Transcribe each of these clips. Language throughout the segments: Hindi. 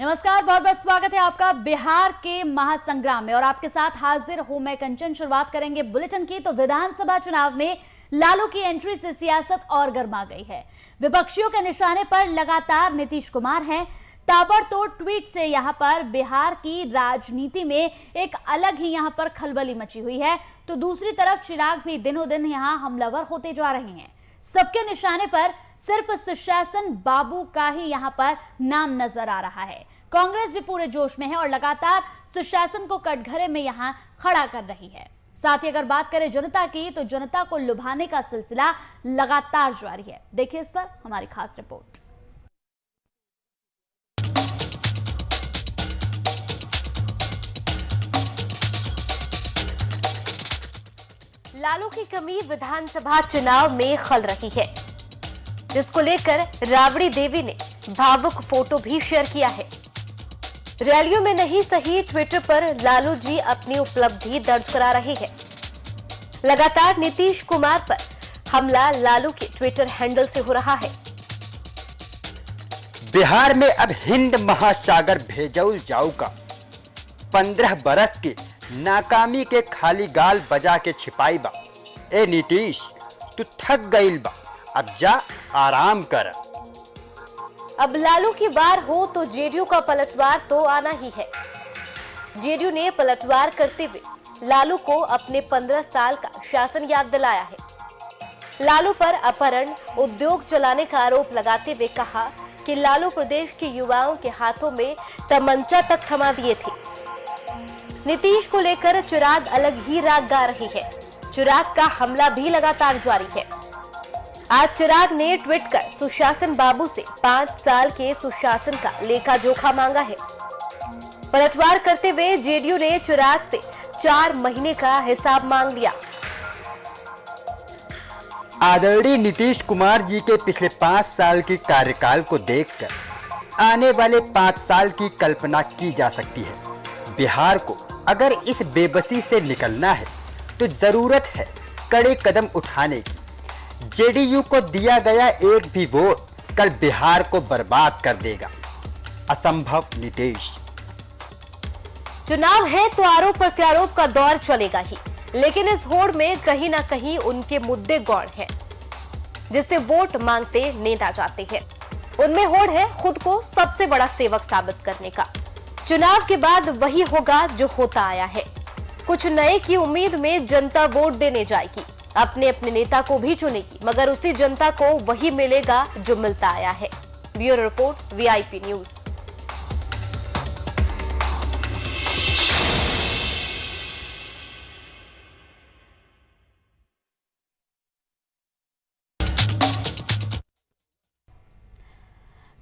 नमस्कार, बहुत बहुत स्वागत है आपका बिहार के महासंग्राम में और आपके साथ हाजिर हूं मैं कंचन। शुरुआत करेंगे बुलेटिन की तो विधानसभा चुनाव में लालू की एंट्री से सियासत और गर्मा गई है। विपक्षियों के निशाने पर लगातार नीतीश कुमार हैं। ताबड़तोड़ ट्वीट से यहां पर बिहार की राजनीति में एक अलग ही यहां पर खलबली मची हुई है, तो दूसरी तरफ चिराग भी दिनों दिन यहां हमलावर होते जा रहे हैं। सबके निशाने पर सिर्फ सुशासन बाबू का ही यहां पर नाम नजर आ रहा है। कांग्रेस भी पूरे जोश में है और लगातार सुशासन को कटघरे में यहां खड़ा कर रही है। साथ ही अगर बात करें जनता की तो जनता को लुभाने का सिलसिला लगातार जारी है। देखिए इस पर हमारी खास रिपोर्ट। लालू की कमी विधानसभा चुनाव में खल रही है, जिसको लेकर राबड़ी देवी ने भावुक फोटो भी शेयर किया है। रैलियों में नहीं सही ट्विटर पर लालू जी अपनी उपलब्धि दर्ज करा रहे हैं। लगातार नीतीश कुमार पर हमला लालू के ट्विटर हैंडल से हो रहा है। बिहार में अब हिंद महासागर भेजौल जाऊ का 15 बरस के नाकामी के खाली गाल बजा के छिपाई बा। ए नीतीश तू थक गईल बा, अब जा आराम कर। अब लालू की बार हो तो जेडीयू का पलटवार तो आना ही है। जेडीयू ने पलटवार करते हुए लालू को अपने 15 साल का शासन याद दिलाया है। लालू पर अपहरण, उद्योग चलाने का आरोप लगाते हुए कहा कि लालू प्रदेश के युवाओं के हाथों में तमंचा तक थमा दिए थे। नीतीश को लेकर चिराग अलग ही राग गा रही है। चिराग का हमला भी लगातार जारी है। आज चिराग ने ट्वीट कर सुशासन बाबू से 5 साल के सुशासन का लेखा जोखा मांगा है। पलटवार करते हुए जेडीयू ने चिराग से 4 महीने का हिसाब मांग लिया। आदरणीय नीतीश कुमार जी के पिछले 5 साल की कार्यकाल को देखकर आने वाले 5 साल की कल्पना की जा सकती है। बिहार को अगर इस बेबसी से निकलना है तो जरूरत है कड़े कदम उठाने की। जेडीयू को दिया गया एक भी वोट कल बिहार को बर्बाद कर देगा। असंभव नीतीश। चुनाव है तो आरोप प्रत्यारोप का दौर चलेगा ही, लेकिन इस होड़ में कहीं ना कहीं उनके मुद्दे गौण हैं, जिससे वोट मांगते नेता जाते हैं। उनमें होड़ है खुद को सबसे बड़ा सेवक साबित करने का। चुनाव के बाद वही होगा जो होता आया है। कुछ नए की उम्मीद में जनता वोट देने जाएगी, अपने अपने नेता को भी चुनेगी, मगर उसी जनता को वही मिलेगा जो मिलता आया है। Bureau report, VIP news.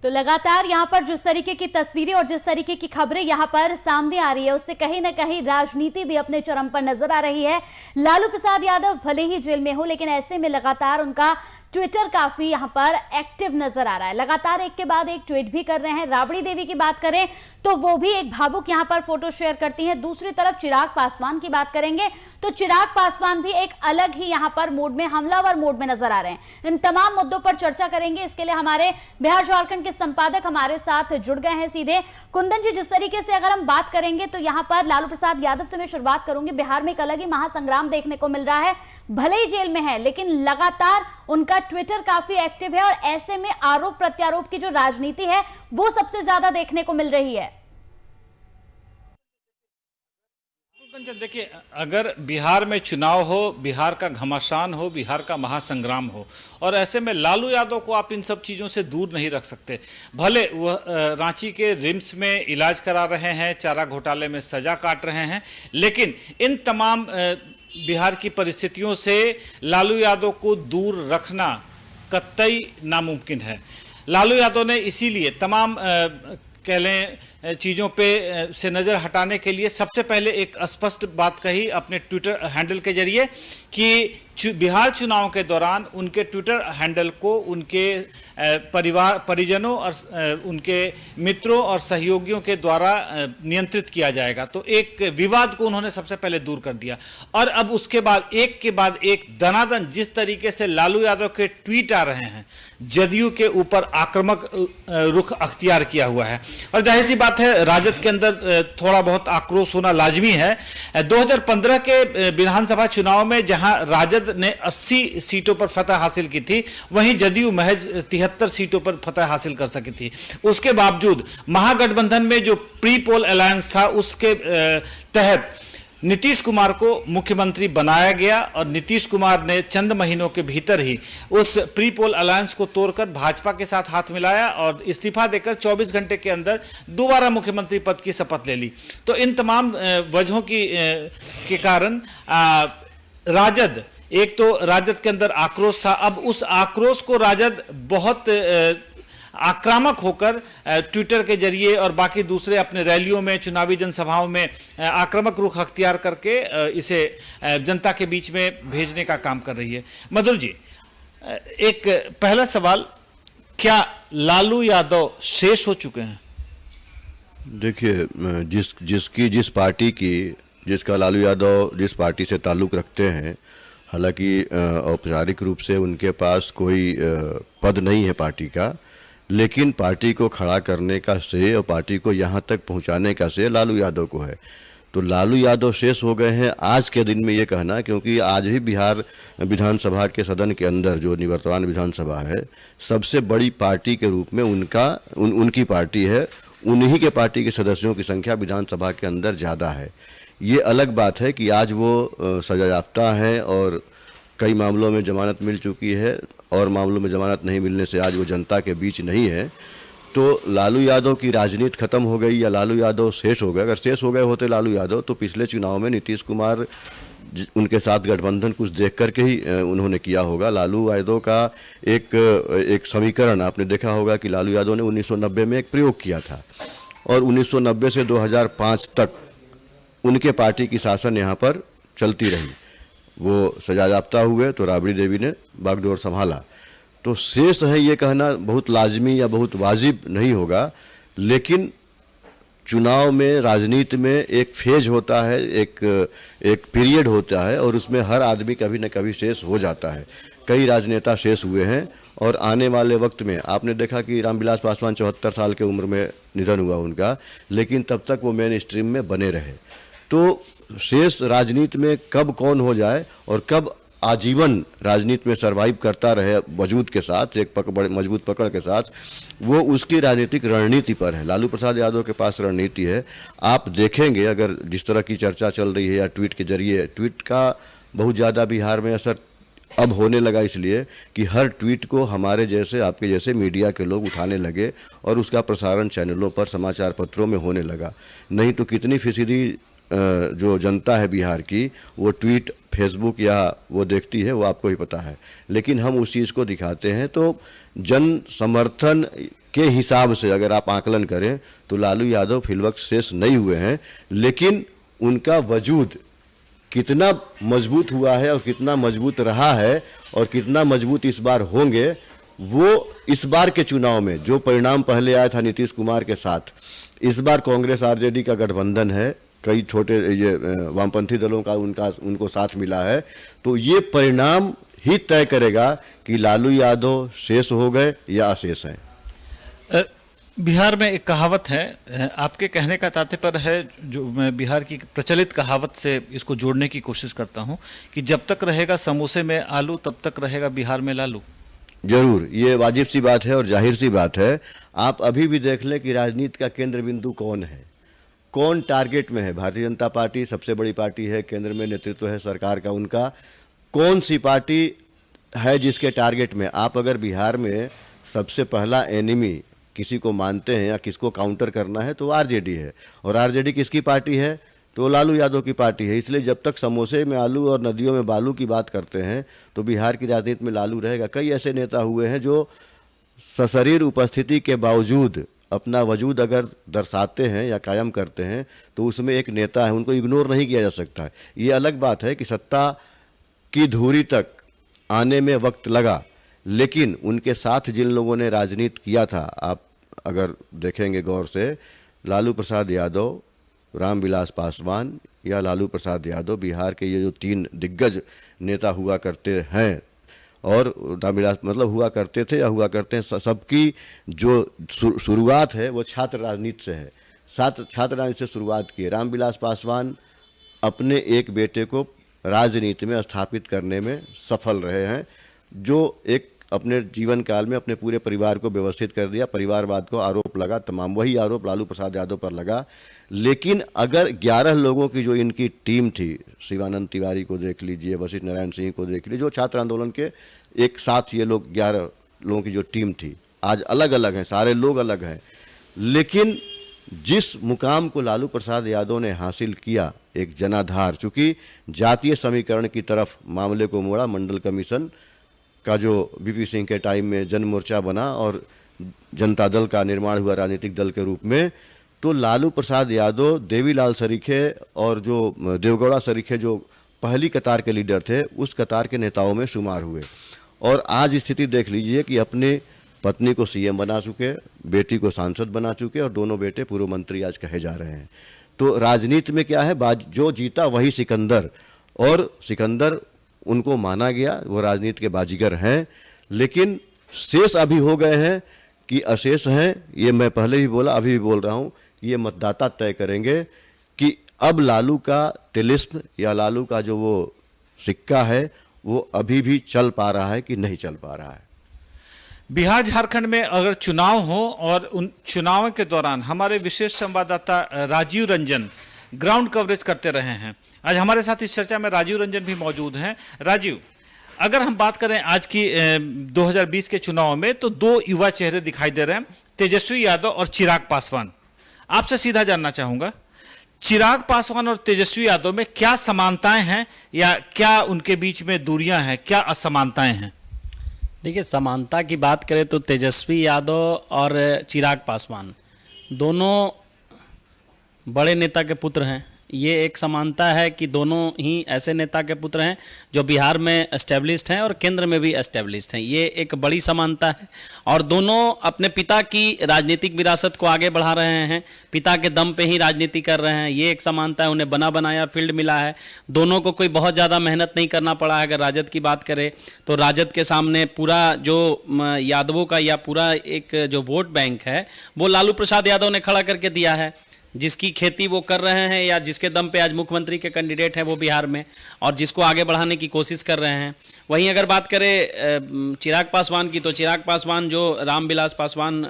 तो लगातार यहां पर जिस तरीके की तस्वीरें और जिस तरीके की खबरें यहां पर सामने आ रही है, उससे कहीं ना कहीं राजनीति भी अपने चरम पर नजर आ रही है। लालू प्रसाद यादव भले ही जेल में हो, लेकिन ऐसे में लगातार उनका ट्विटर काफी यहां पर एक्टिव नजर आ रहा है। लगातार एक के बाद एक ट्वीट भी कर रहे हैं। राबड़ी देवी की बात करें तो वो भी एक भावुक यहां पर फोटो शेयर करती हैं। दूसरी तरफ चिराग पासवान की बात करेंगे तो चिराग पासवान भी एक अलग ही यहां पर मोड में, हमलावर मोड में नजर आ रहे हैं। इन तमाम मुद्दों पर चर्चा करेंगे। इसके लिए हमारे बिहार झारखंड के संपादक हमारे साथ जुड़ गए हैं सीधे। कुंदन जी, जिस तरीके से अगर हम बात करेंगे तो यहां पर लालू प्रसाद यादव से मैं शुरुआत करूंगी। बिहार में एक अलग ही महासंग्राम देखने को मिल रहा है। भले ही जेल में है, लेकिन लगातार उनका ट्विटर काफी एक्टिव है और ऐसे में आरोप प्रत्यारोप की जो राजनीति है वो सबसे ज्यादा देखने को मिल रही है। देखिए, अगर बिहार में चुनाव हो, बिहार का घमासान हो, बिहार का महासंग्राम हो, और ऐसे में लालू यादव को आप इन सब चीज़ों से दूर नहीं रख सकते। भले वह रांची के रिम्स में इलाज करा रहे हैं, चारा घोटाले में सजा काट रहे हैं, लेकिन इन तमाम बिहार की परिस्थितियों से लालू यादव को दूर रखना कतई नामुमकिन है। लालू यादव ने इसीलिए तमाम कह लें चीज़ों पे से नज़र हटाने के लिए सबसे पहले एक स्पष्ट बात कही अपने ट्विटर हैंडल के जरिए कि बिहार चुनाव के दौरान उनके ट्विटर हैंडल को उनके परिजनों और उनके मित्रों और सहयोगियों के द्वारा नियंत्रित किया जाएगा। तो एक विवाद को उन्होंने सबसे पहले दूर कर दिया और अब उसके बाद एक दनादन जिस तरीके से लालू यादव के ट्वीट आ रहे हैं, जदयू के ऊपर आक्रामक रुख अख्तियार किया हुआ है। और जाहिर सी बात है, राजद के अंदर थोड़ा बहुत आक्रोश होना लाजमी है। 2015 के विधानसभा चुनाव में जहां राजद ने 80 सीटों पर फतह हासिल की थी, वहीं जदयू महज 73 सीटों पर फतह हासिल कर सकी थी। उसके बावजूद महागठबंधन में जो प्री पोल अलायंस था, उसके तहत नीतीश कुमार को मुख्यमंत्री बनाया गया और नीतीश कुमार ने चंद महीनों के भीतर ही उस प्री पोल अलायंस को तोड़कर भाजपा के साथ हाथ मिलाया और इस्तीफा देकर 24 घंटे के अंदर दोबारा मुख्यमंत्री पद की शपथ ले ली। तो इन तमाम वजहों के कारण राजद, एक तो राजद के अंदर आक्रोश था, अब उस आक्रोश को राजद बहुत आक्रामक होकर ट्विटर के जरिए और बाकी दूसरे अपने रैलियों में, चुनावी जनसभाओं में आक्रामक रुख अख्तियार करके इसे जनता के बीच में भेजने का काम कर रही है। मधुर जी, एक पहला सवाल, क्या लालू यादव शेष हो चुके हैं? देखिए, जिस पार्टी की, जिसका लालू यादव जिस पार्टी से ताल्लुक़ रखते हैं, हालांकि औपचारिक रूप से उनके पास कोई पद नहीं है पार्टी का, लेकिन पार्टी को खड़ा करने का श्रेय और पार्टी को यहाँ तक पहुँचाने का श्रेय लालू यादव को है। तो लालू यादव शेष हो गए हैं आज के दिन में ये कहना, क्योंकि आज भी बिहार विधानसभा के सदन के अंदर जो निवर्तमान विधानसभा है, सबसे बड़ी पार्टी के रूप में उनकी पार्टी है। उन्हीं के पार्टी के सदस्यों की संख्या विधानसभा के अंदर ज़्यादा है। ये अलग बात है कि आज वो सजायाफ्ता हैं और कई मामलों में जमानत मिल चुकी है और मामलों में जमानत नहीं मिलने से आज वो जनता के बीच नहीं है। तो लालू यादव की राजनीति खत्म हो गई या लालू यादव शेष हो गए? अगर शेष हो गए होते लालू यादव, तो पिछले चुनाव में नीतीश कुमार उनके साथ गठबंधन कुछ देख करके ही उन्होंने किया होगा। लालू यादव का एक समीकरण आपने देखा होगा कि लालू यादव ने 1990 में एक प्रयोग किया था और 1990 से 2005 तक उनके पार्टी की शासन यहाँ पर चलती रही। वो सजायाफ्ता हुए तो राबड़ी देवी ने बागडोर संभाला। तो शेष है ये कहना बहुत लाजमी या बहुत वाजिब नहीं होगा, लेकिन चुनाव में, राजनीति में एक फेज होता है, एक पीरियड होता है और उसमें हर आदमी कभी न कभी शेष हो जाता है। कई राजनेता शेष हुए हैं और आने वाले वक्त में आपने देखा कि रामविलास पासवान 74 साल की उम्र में निधन हुआ उनका, लेकिन तब तक वो मेन स्ट्रीम में बने रहे। तो शेष राजनीति में कब कौन हो जाए और कब आजीवन राजनीति में सरवाइव करता रहे वजूद के साथ, एक बड़े मजबूत पकड़ के साथ, वो उसकी राजनीतिक रणनीति पर है। लालू प्रसाद यादव के पास रणनीति है। आप देखेंगे, अगर जिस तरह की चर्चा चल रही है या ट्वीट के जरिए, ट्वीट का बहुत ज़्यादा बिहार में असर अब होने लगा, इसलिए कि हर ट्वीट को हमारे जैसे, आपके जैसे मीडिया के लोग उठाने लगे और उसका प्रसारण चैनलों पर, समाचार पत्रों में होने लगा। नहीं तो कितनी फीसदी जो जनता है बिहार की, वो ट्वीट, फेसबुक या वो देखती है, वो आपको ही पता है। लेकिन हम उस चीज़ को दिखाते हैं। तो जन समर्थन के हिसाब से अगर आप आकलन करें तो लालू यादव फिलवक्त शेष नहीं हुए हैं, लेकिन उनका वजूद कितना मजबूत हुआ है और कितना मजबूत रहा है और कितना मजबूत इस बार होंगे, वो इस बार के चुनाव में जो परिणाम पहले आया था नीतीश कुमार के साथ, इस बार कांग्रेस आरजेडी का गठबंधन है, कई छोटे ये वामपंथी दलों का उनको साथ मिला है। तो ये परिणाम ही तय करेगा कि लालू यादव शेष हो गए या अशेष हैं। बिहार में एक कहावत है, आपके कहने का तात्पर्य है, जो मैं बिहार की प्रचलित कहावत से इसको जोड़ने की कोशिश करता हूं, कि जब तक रहेगा समोसे में आलू तब तक रहेगा बिहार में लालू। जरूर, ये वाजिब सी बात है और जाहिर सी बात है। आप अभी भी देख लें कि राजनीति का केंद्र बिंदु कौन है, कौन टारगेट में है। भारतीय जनता पार्टी सबसे बड़ी पार्टी है, केंद्र में नेतृत्व है सरकार का उनका। कौन सी पार्टी है जिसके टारगेट में? आप अगर बिहार में सबसे पहला एनिमी किसी को मानते हैं या किसको काउंटर करना है तो आरजेडी है। और आरजेडी किसकी पार्टी है? तो लालू यादव की पार्टी है। इसलिए जब तक समोसे में आलू और नदियों में बालू की बात करते हैं तो बिहार की राजनीति में लालू रहेगा। कई ऐसे नेता हुए हैं जो सशरीर उपस्थिति के बावजूद अपना वजूद अगर दर्शाते हैं या कायम करते हैं तो उसमें एक नेता है, उनको इग्नोर नहीं किया जा सकता है। ये अलग बात है कि सत्ता की धुरी तक आने में वक्त लगा, लेकिन उनके साथ जिन लोगों ने राजनीति किया था, आप अगर देखेंगे गौर से, लालू प्रसाद यादव, रामविलास पासवान या लालू प्रसाद यादव, बिहार के ये जो तीन दिग्गज नेता हुआ करते हैं, और रामविलास मतलब हुआ करते थे या हुआ करते हैं, सबकी जो शुरुआत है वो छात्र राजनीति से है। छात्र राजनीति से शुरुआत की। रामविलास पासवान अपने एक बेटे को राजनीति में स्थापित करने में सफल रहे हैं, जो एक अपने जीवन काल में अपने पूरे परिवार को व्यवस्थित कर दिया। परिवारवाद को आरोप लगा, तमाम वही आरोप लालू प्रसाद यादव पर लगा। लेकिन अगर 11 लोगों की जो इनकी टीम थी, शिवानंद तिवारी को देख लीजिए, वशिष्ठ नारायण सिंह को देख लीजिए, जो छात्र आंदोलन के एक साथ ये लोग 11 लोगों की जो टीम थी, आज अलग अलग हैं, सारे लोग अलग हैं। लेकिन जिस मुकाम को लालू प्रसाद यादव ने हासिल किया, एक जनाधार, चूँकि जातीय समीकरण की तरफ मामले को मोड़ा, मंडल कमीशन का जो बीपी सिंह के टाइम में जन मोर्चा बना और जनता दल का निर्माण हुआ राजनीतिक दल के रूप में, तो लालू प्रसाद यादव, देवीलाल सरीखे और जो देवगौड़ा सरीखे जो पहली कतार के लीडर थे, उस कतार के नेताओं में शुमार हुए। और आज स्थिति देख लीजिए कि अपनी पत्नी को सीएम बना चुके, बेटी को सांसद बना चुके और दोनों बेटे पूर्व मंत्री आज कहे जा रहे हैं। तो राजनीति में क्या है, जो जीता वही सिकंदर, और सिकंदर उनको माना गया, वो राजनीति के बाजीगर हैं। लेकिन शेष अभी हो गए हैं कि अशेष हैं, ये मैं पहले भी बोला, अभी भी बोल रहा हूँ, ये मतदाता तय करेंगे कि अब लालू का तिलिस्म या लालू का जो वो सिक्का है वो अभी भी चल पा रहा है कि नहीं चल पा रहा है। बिहार झारखंड में अगर चुनाव हो और उन चुनाव के दौरान हमारे विशेष संवाददाता राजीव रंजन ग्राउंड कवरेज करते रहे हैं। आज हमारे साथ इस चर्चा में राजीव रंजन भी मौजूद हैं। राजीव, अगर हम बात करें आज की 2020 के चुनाव में, तो 2 युवा चेहरे दिखाई दे रहे हैं, तेजस्वी यादव और चिराग पासवान। आपसे सीधा जानना चाहूंगा, चिराग पासवान और तेजस्वी यादव में क्या समानताएं हैं या क्या उनके बीच में दूरियां हैं, क्या असमानताएं हैं? देखिए, समानता की बात करें तो तेजस्वी यादव और चिराग पासवान दोनों बड़े नेता के पुत्र हैं। ये एक समानता है कि दोनों ही ऐसे नेता के पुत्र हैं जो बिहार में एस्टेब्लिश्ड हैं और केंद्र में भी एस्टेब्लिश्ड हैं। ये एक बड़ी समानता है। और दोनों अपने पिता की राजनीतिक विरासत को आगे बढ़ा रहे हैं, पिता के दम पे ही राजनीति कर रहे हैं। ये एक समानता है। उन्हें बना बनाया फील्ड मिला है। दोनों को कोई बहुत ज़्यादा मेहनत नहीं करना पड़ा है। अगर राजद की बात करें तो राजद के सामने पूरा जो यादवों का या पूरा एक जो वोट बैंक है वो लालू प्रसाद यादव ने खड़ा करके दिया है। जिसकी खेती वो कर रहे हैं या जिसके दम पे आज मुख्यमंत्री के कैंडिडेट हैं वो बिहार में, और जिसको आगे बढ़ाने की कोशिश कर रहे हैं। वहीं अगर बात करें चिराग पासवान की, तो चिराग पासवान जो रामविलास पासवान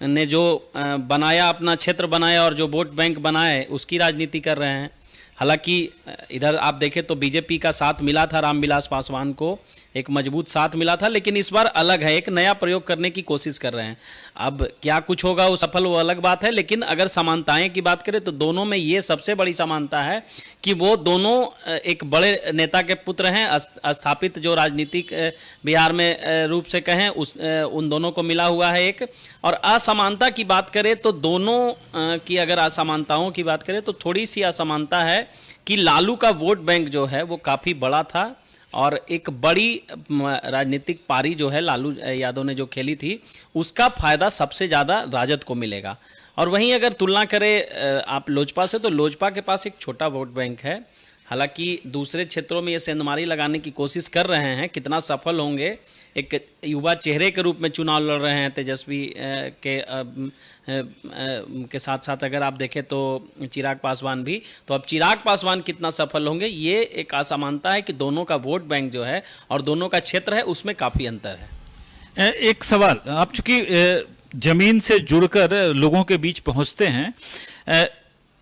ने जो बनाया, अपना क्षेत्र बनाया और जो वोट बैंक बनाए, उसकी राजनीति कर रहे हैं। हालांकि इधर आप देखें तो बीजेपी का साथ मिला था रामविलास पासवान को, एक मजबूत साथ मिला था, लेकिन इस बार अलग है, एक नया प्रयोग करने की कोशिश कर रहे हैं। अब क्या कुछ होगा वो सफल, वो अलग बात है। लेकिन अगर समानताएं की बात करें तो दोनों में ये सबसे बड़ी समानता है कि वो दोनों एक बड़े नेता के पुत्र हैं। स्थापित जो राजनीतिक बिहार में रूप से कहें उन दोनों को मिला हुआ है एक। और असमानता की बात करें तो दोनों की अगर असमानताओं की बात करें तो थोड़ी सी असमानता है कि लालू का वोट बैंक जो है वो काफ़ी बड़ा था और एक बड़ी राजनीतिक पारी जो है लालू यादव ने जो खेली थी उसका फायदा सबसे ज़्यादा राजद को मिलेगा। और वहीं अगर तुलना करें आप लोजपा से, तो लोजपा के पास एक छोटा वोट बैंक है। हालांकि दूसरे क्षेत्रों में ये सेंधमारी लगाने की कोशिश कर रहे हैं, कितना सफल होंगे। एक युवा चेहरे के रूप में चुनाव लड़ रहे हैं तेजस्वी के साथ साथ अगर आप देखें तो चिराग पासवान भी। तो अब चिराग पासवान कितना सफल होंगे, ये एक असमानता है कि दोनों का वोट बैंक जो है और दोनों का क्षेत्र है उसमें काफ़ी अंतर है। एक सवाल, आप चूंकि जमीन से जुड़कर लोगों के बीच पहुंचते हैं,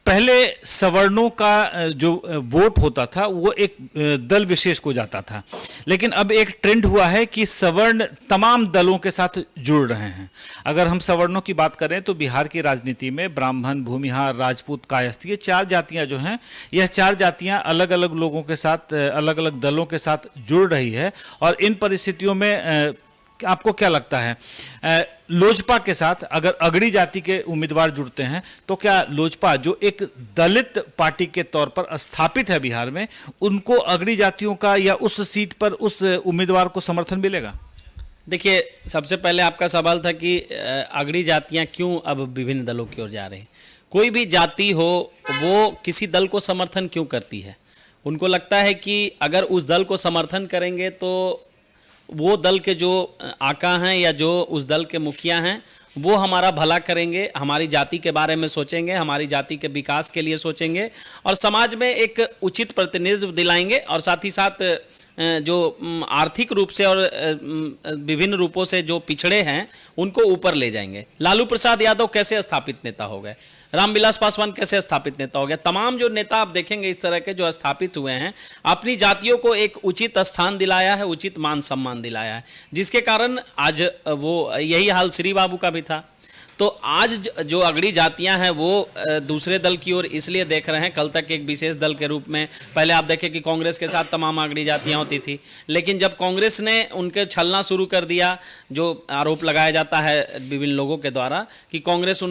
पहले सवर्णों का जो वोट होता था वो एक दल विशेष को जाता था, लेकिन अब एक ट्रेंड हुआ है कि सवर्ण तमाम दलों के साथ जुड़ रहे हैं। अगर हम सवर्णों की बात करें तो बिहार की राजनीति में ब्राह्मण, भूमिहार, राजपूत, कायस्थ, ये 4 जातियां जो हैं, यह 4 जातियां अलग अलग लोगों के साथ, अलग अलग दलों के साथ जुड़ रही है। और इन परिस्थितियों में आपको क्या लगता है, लोजपा के साथ अगर अगड़ी जाति के उम्मीदवार जुड़ते हैं तो क्या लोजपा जो एक दलित पार्टी के तौर पर स्थापित है बिहार में, उनको अगड़ी जातियों का या उस सीट पर उस उम्मीदवार को समर्थन मिलेगा? देखिए, सबसे पहले आपका सवाल था कि अगड़ी जातियां क्यों अब विभिन्न दलों की ओर जा रही हैं। कोई भी जाति हो वो किसी दल को समर्थन क्यों करती है? उनको लगता है कि अगर उस दल को समर्थन करेंगे तो वो दल के जो आका हैं या जो उस दल के मुखिया हैं वो हमारा भला करेंगे, हमारी जाति के बारे में सोचेंगे, हमारी जाति के विकास के लिए सोचेंगे और समाज में एक उचित प्रतिनिधित्व दिलाएंगे और साथ ही साथ जो आर्थिक रूप से और विभिन्न रूपों से जो पिछड़े हैं उनको ऊपर ले जाएंगे। लालू प्रसाद यादव कैसे स्थापित नेता हो गए, रामविलास पासवान कैसे स्थापित नेता हो गया, तमाम जो नेता आप देखेंगे इस तरह के जो स्थापित हुए हैं अपनी जातियों को एक उचित स्थान दिलाया है, उचित मान सम्मान दिलाया है, जिसके कारण आज वो यही हाल श्री बाबू का भी था। तो आज जो अगड़ी जातियां हैं वो दूसरे दल की ओर इसलिए देख रहे हैं। कल तक एक विशेष दल के रूप में पहले आप देखें कि कांग्रेस के साथ तमाम अगड़ी जातियां होती थी, लेकिन जब कांग्रेस ने उनके छलना शुरू कर दिया, जो आरोप लगाया जाता है विभिन्न लोगों के द्वारा कि कांग्रेस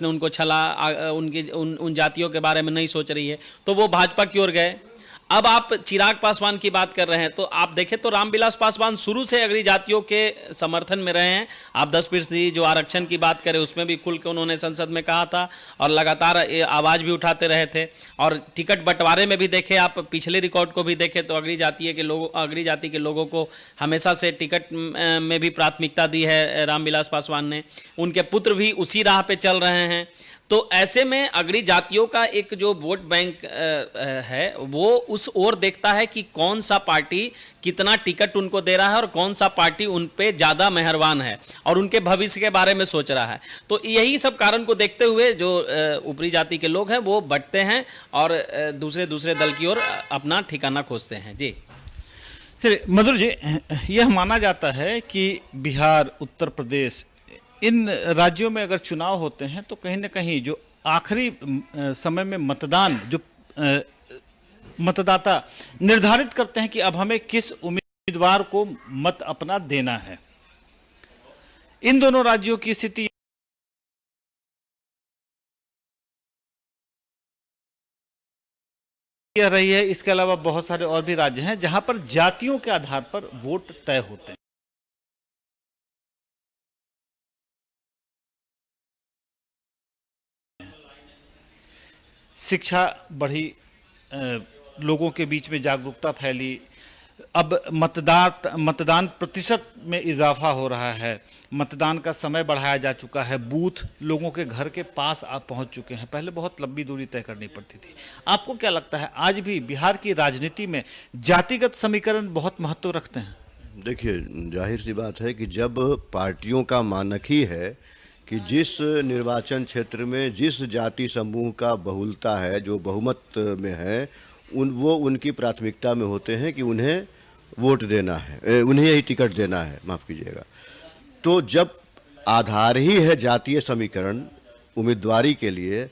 ने उनको छला, उन जातियों के बारे में नहीं सोच रही है, तो वो भाजपा की ओर गए। अब आप चिराग पासवान की बात कर रहे हैं तो आप देखें तो रामविलास पासवान शुरू से अगड़ी जातियों के समर्थन में रहे हैं। आप 10% जो आरक्षण की बात करें उसमें भी खुल के उन्होंने संसद में कहा था और लगातार आवाज़ भी उठाते रहे थे। और टिकट बंटवारे में भी देखें, आप पिछले रिकॉर्ड को भी देखें तो अगड़ी जाति के लोगों को हमेशा से टिकट में भी प्राथमिकता दी है रामविलास पासवान ने। उनके पुत्र भी उसी राह पे चल रहे हैं। तो ऐसे में अगड़ी जातियों का एक जो वोट बैंक है वो उस ओर देखता है कि कौन सा पार्टी कितना टिकट उनको दे रहा है और कौन सा पार्टी उन पे ज़्यादा मेहरबान है और उनके भविष्य के बारे में सोच रहा है। तो यही सब कारण को देखते हुए जो ऊपरी जाति के लोग हैं वो बंटते हैं और दूसरे दल की ओर अपना ठिकाना खोजते हैं। जी चलिए मधुर जी, यह माना जाता है कि बिहार, उत्तर प्रदेश, इन राज्यों में अगर चुनाव होते हैं तो कहीं ना कहीं जो आखिरी समय में मतदाता निर्धारित करते हैं कि अब हमें किस उम्मीदवार को मत अपना देना है। इन दोनों राज्यों की स्थिति यह रही है। इसके अलावा बहुत सारे और भी राज्य हैं जहां पर जातियों के आधार पर वोट तय होते हैं। शिक्षा बढ़ी, लोगों के बीच में जागरूकता फैली, अब मतदान प्रतिशत में इजाफा हो रहा है, मतदान का समय बढ़ाया जा चुका है, बूथ लोगों के घर के पास आप पहुंच चुके हैं। पहले बहुत लंबी दूरी तय करनी पड़ती थी। आपको क्या लगता है आज भी बिहार की राजनीति में जातिगत समीकरण बहुत महत्व रखते हैं? देखिए, जाहिर सी बात है कि जब पार्टियों का मानक ही है कि जिस निर्वाचन क्षेत्र में जिस जाति समूह का बहुलता है, जो बहुमत में है, वो उनकी प्राथमिकता में होते हैं कि उन्हें वोट देना है, उन्हें ही टिकट देना है, माफ़ कीजिएगा। तो जब आधार ही है जातीय समीकरण उम्मीदवारी के लिए,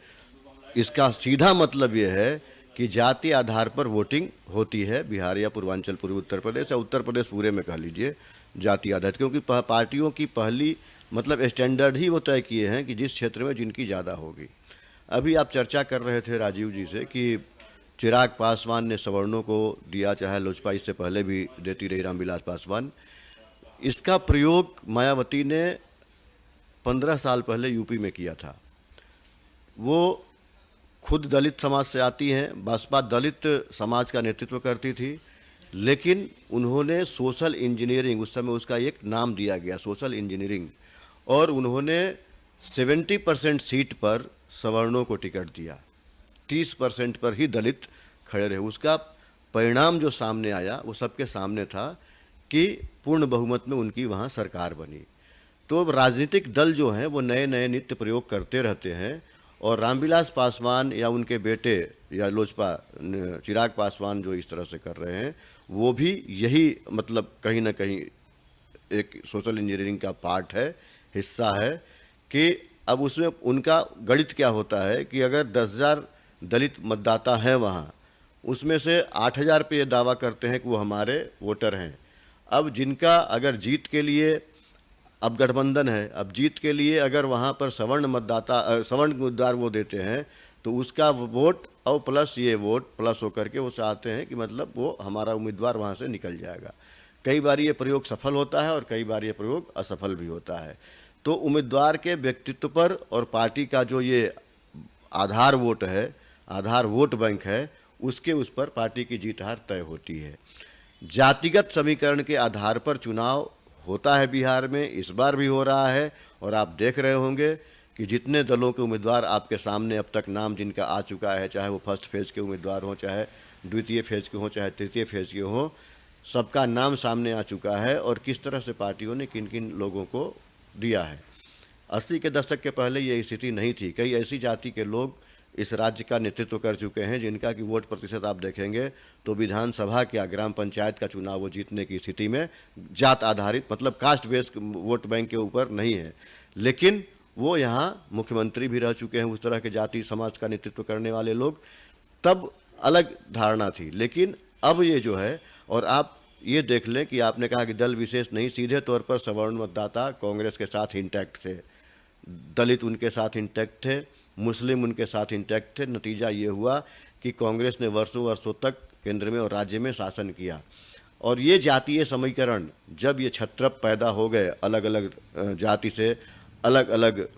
इसका सीधा मतलब ये है कि जाति आधार पर वोटिंग होती है बिहार या पूर्वांचल, पूर्वी उत्तर प्रदेश या उत्तर प्रदेश पूरे में कह लीजिए जाति आधार, क्योंकि पार्टियों की पहली मतलब स्टैंडर्ड ही वो तय किए हैं कि जिस क्षेत्र में जिनकी ज़्यादा होगी। अभी आप चर्चा कर रहे थे राजीव जी से कि चिराग पासवान ने सवर्णों को दिया, चाहे लोजपा इससे पहले भी देती रही, रामविलास पासवान। इसका प्रयोग मायावती ने 15 साल पहले यूपी में किया था। वो खुद दलित समाज से आती हैं, बसपा दलित समाज का नेतृत्व करती थी, लेकिन उन्होंने सोशल इंजीनियरिंग, उस समय उसका एक नाम दिया गया सोशल इंजीनियरिंग, और उन्होंने 70% सीट पर सवर्णों को टिकट दिया, 30% पर ही दलित खड़े रहे। उसका परिणाम जो सामने आया वो सबके सामने था कि पूर्ण बहुमत में उनकी वहाँ सरकार बनी। तो राजनीतिक दल जो हैं वो नए नए नित्य प्रयोग करते रहते हैं, और रामविलास पासवान या उनके बेटे या लोजपा चिराग पासवान जो इस तरह से कर रहे हैं, वो भी यही मतलब कहीं ना कहीं एक सोशल इंजीनियरिंग का पार्ट है, हिस्सा है कि अब उसमें उनका गणित क्या होता है कि अगर 10,000 दलित मतदाता हैं वहाँ, उसमें से 8,000 पे ये दावा करते हैं कि वो हमारे वोटर हैं। अब जिनका अगर जीत के लिए अब गठबंधन है, अब जीत के लिए अगर वहाँ पर सवर्ण उम्मीदवार वो देते हैं तो उसका वोट और प्लस ये वोट प्लस होकर के वो चाहते हैं कि मतलब वो हमारा उम्मीदवार वहाँ से निकल जाएगा। कई बार ये प्रयोग सफल होता है और कई बार ये प्रयोग असफल भी होता है। तो उम्मीदवार के व्यक्तित्व पर और पार्टी का जो ये आधार वोट है, आधार वोट बैंक है, उस पर पार्टी की जीत हार तय होती है। जातिगत समीकरण के आधार पर चुनाव होता है बिहार में, इस बार भी हो रहा है। और आप देख रहे होंगे कि जितने दलों के उम्मीदवार आपके सामने अब तक नाम जिनका आ चुका है, चाहे वो फर्स्ट फेज़ के उम्मीदवार हों, चाहे द्वितीय फेज़ के हों, चाहे तृतीय फेज़ के हों, सबका नाम सामने आ चुका है और किस तरह से पार्टियों ने किन किन लोगों को दिया है। 80 के दशक के पहले ये स्थिति नहीं थी। कई ऐसी जाति के लोग इस राज्य का नेतृत्व कर चुके हैं जिनका कि वोट प्रतिशत आप देखेंगे तो विधानसभा क्या ग्राम पंचायत का चुनाव वो जीतने की स्थिति में जात आधारित मतलब कास्ट बेस्ड वोट बैंक के ऊपर नहीं है, लेकिन वो यहाँ मुख्यमंत्री भी रह चुके हैं। उस तरह के जाति समाज का नेतृत्व करने वाले लोग, तब अलग धारणा थी, लेकिन अब ये जो है, और आप ये देख लें कि आपने कहा कि दल विशेष नहीं, सीधे तौर पर सवर्ण मतदाता कांग्रेस के साथ इंटैक्ट थे, दलित उनके साथ इंटैक्ट थे, मुस्लिम उनके साथ इंटैक्ट थे। नतीजा ये हुआ कि कांग्रेस ने वर्षों वर्षों तक केंद्र में और राज्य में शासन किया। और ये जातीय समीकरण जब ये छत्रप पैदा हो गए अलग अलग जाति से अलग अलग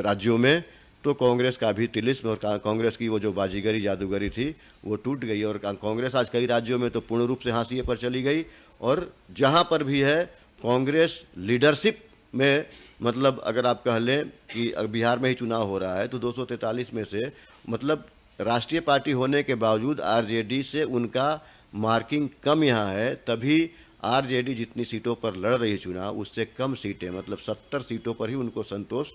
राज्यों में, तो कांग्रेस का भी तिलिस्म और कांग्रेस की वो जो बाजीगरी जादूगरी थी वो टूट गई। और कांग्रेस आज कई राज्यों में तो पूर्ण रूप से हाशिए पर चली गई। और जहाँ पर भी है कांग्रेस लीडरशिप में, मतलब अगर आप कह लें कि बिहार में ही चुनाव हो रहा है तो 243 में से मतलब राष्ट्रीय पार्टी होने के बावजूद आरजेडी से उनका मार्किंग कम यहाँ है। तभी आरजेडी जितनी सीटों पर लड़ रही चुनाव उससे कम सीटें, मतलब 70 सीटों पर ही उनको संतोष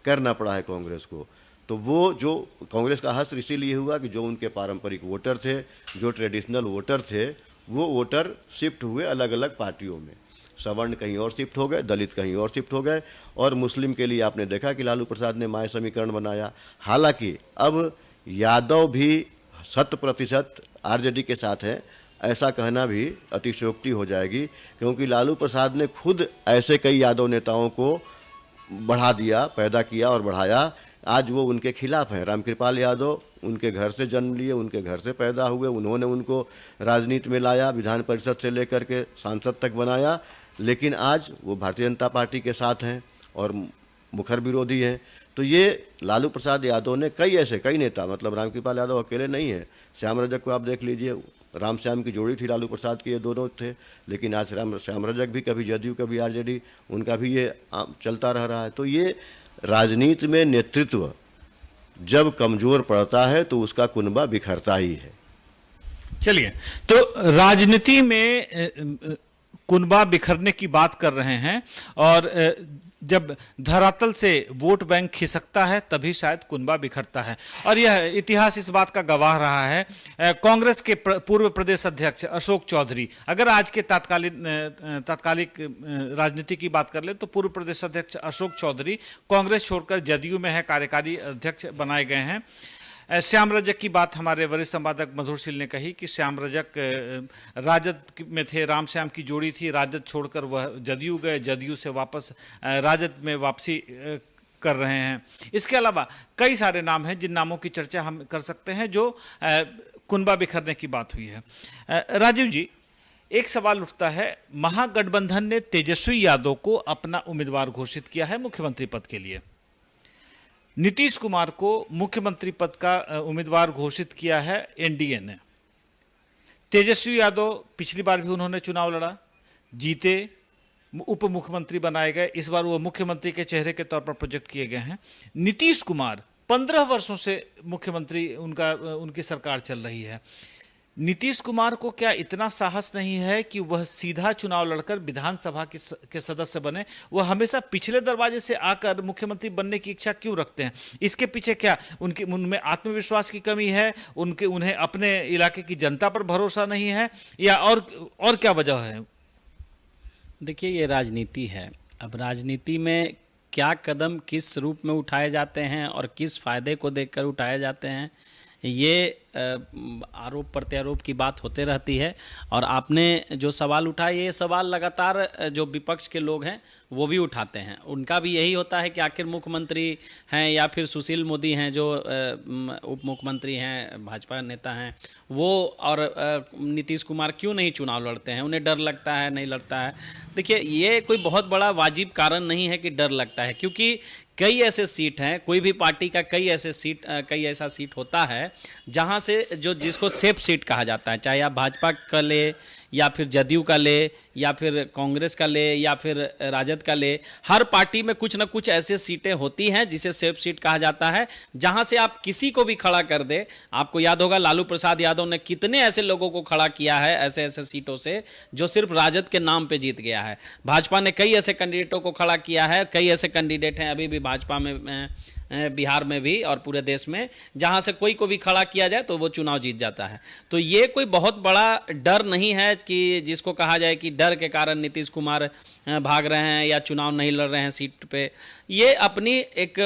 करना पड़ा है कांग्रेस को। तो वो जो कांग्रेस का हश्र इसीलिए हुआ कि जो उनके पारंपरिक वोटर थे, जो ट्रेडिशनल वोटर थे, वो वोटर शिफ्ट हुए अलग अलग पार्टियों में। सवर्ण कहीं और शिफ्ट हो गए, दलित कहीं और शिफ्ट हो गए, और मुस्लिम के लिए आपने देखा कि लालू प्रसाद ने माय समीकरण बनाया। हालांकि अब यादव भी 100% आरजेडी के साथ हैं, ऐसा कहना भी अतिशयोक्ति हो जाएगी, क्योंकि लालू प्रसाद ने खुद ऐसे कई यादव नेताओं को बढ़ा दिया, पैदा किया और बढ़ाया। आज वो उनके खिलाफ हैं। रामकृपाल यादव उनके घर से जन्म लिए, उनके घर से पैदा हुए, उन्होंने उनको राजनीति में लाया, विधान परिषद से लेकर के सांसद तक बनाया, लेकिन आज वो भारतीय जनता पार्टी के साथ हैं और मुखर विरोधी हैं। तो ये लालू प्रसाद यादव ने कई नेता, मतलब रामकृपाल यादव अकेले नहीं है, श्याम रजक को आप देख लीजिए, राम श्याम की जोड़ी थी लालू प्रसाद की, ये दोनों थे, लेकिन आज श्याम रजक भी कभी जदयू कभी आरजेडी, उनका भी ये चलता रह रहा है। तो ये राजनीति में नेतृत्व जब कमजोर पड़ता है तो उसका कुनबा बिखरता ही है। चलिए, तो राजनीति में कुनबा बिखरने की बात कर रहे हैं, और जब धरातल से वोट बैंक खिसकता है तभी शायद कुनबा बिखरता है। और यह इतिहास इस बात का गवाह रहा है। कांग्रेस के पूर्व प्रदेश अध्यक्ष अशोक चौधरी, अगर आज के तात्कालिक राजनीति की बात कर ले तो पूर्व प्रदेश अध्यक्ष अशोक चौधरी कांग्रेस छोड़कर जदयू में है, कार्यकारी अध्यक्ष बनाए गए हैं। श्याम रजक की बात हमारे वरिष्ठ संपादक मधुरशील ने कही कि श्याम रजक राजद में थे, राम श्याम की जोड़ी थी, राजद छोड़कर वह जदयू गए, जदयू से वापस राजद में वापसी कर रहे हैं। इसके अलावा कई सारे नाम हैं जिन नामों की चर्चा हम कर सकते हैं जो कुनबा बिखरने की बात हुई है। राजीव जी, एक सवाल उठता है, महागठबंधन ने तेजस्वी यादव को अपना उम्मीदवार घोषित किया है मुख्यमंत्री पद के लिए। नीतीश कुमार को मुख्यमंत्री पद का उम्मीदवार घोषित किया है एनडीए ने। तेजस्वी यादव पिछली बार भी उन्होंने चुनाव लड़ा, जीते, उप मुख्यमंत्री बनाए गए, इस बार वो मुख्यमंत्री के चेहरे के तौर पर प्रोजेक्ट किए गए हैं। नीतीश कुमार 15 वर्षों से मुख्यमंत्री उनकी सरकार चल रही है। नीतीश कुमार को क्या इतना साहस नहीं है कि वह सीधा चुनाव लड़कर विधानसभा के सदस्य बने? वह हमेशा पिछले दरवाजे से आकर मुख्यमंत्री बनने की इच्छा क्यों रखते हैं? इसके पीछे क्या उनमें आत्मविश्वास की कमी है, उन्हें अपने इलाके की जनता पर भरोसा नहीं है, या और क्या वजह है? देखिए, ये राजनीति है। अब राजनीति में क्या कदम किस रूप में उठाए जाते हैं और किस फायदे को देखकर उठाए जाते हैं, ये आरोप प्रत्यारोप की बात होते रहती है। और आपने जो सवाल उठाया, ये सवाल लगातार जो विपक्ष के लोग हैं वो भी उठाते हैं। उनका भी यही होता है कि आखिर मुख्यमंत्री हैं या फिर सुशील मोदी हैं जो उप मुख्यमंत्री हैं, भाजपा नेता हैं, वो और नीतीश कुमार क्यों नहीं चुनाव लड़ते हैं? उन्हें डर लगता है, नहीं लड़ता है? देखिए, ये कोई बहुत बड़ा वाजिब कारण नहीं है कि डर लगता है, क्योंकि कई ऐसे सीट हैं, कोई भी पार्टी का कई ऐसा सीट होता है जहां से जो जिसको सेफ सीट कहा जाता है, चाहे आप भाजपा का ले या फिर जदयू का ले या फिर कांग्रेस का ले या फिर राजद का ले, हर पार्टी में कुछ ना कुछ ऐसे सीटें होती हैं जिसे सेफ सीट कहा जाता है, जहां से आप किसी को भी खड़ा कर दे। आपको याद होगा लालू प्रसाद यादव ने कितने ऐसे लोगों को खड़ा किया है ऐसे ऐसे सीटों से जो सिर्फ राजद के नाम पे जीत गया है। भाजपा ने कई ऐसे कैंडिडेटों को खड़ा किया है, कई ऐसे कैंडिडेट हैं अभी भी भाजपा में, बिहार में भी और पूरे देश में, जहां से कोई को भी खड़ा किया जाए तो वो चुनाव जीत जाता है। तो ये कोई बहुत बड़ा डर नहीं है कि जिसको कहा जाए कि डर के कारण नीतीश कुमार भाग रहे हैं या चुनाव नहीं लड़ रहे हैं सीट पे। ये अपनी एक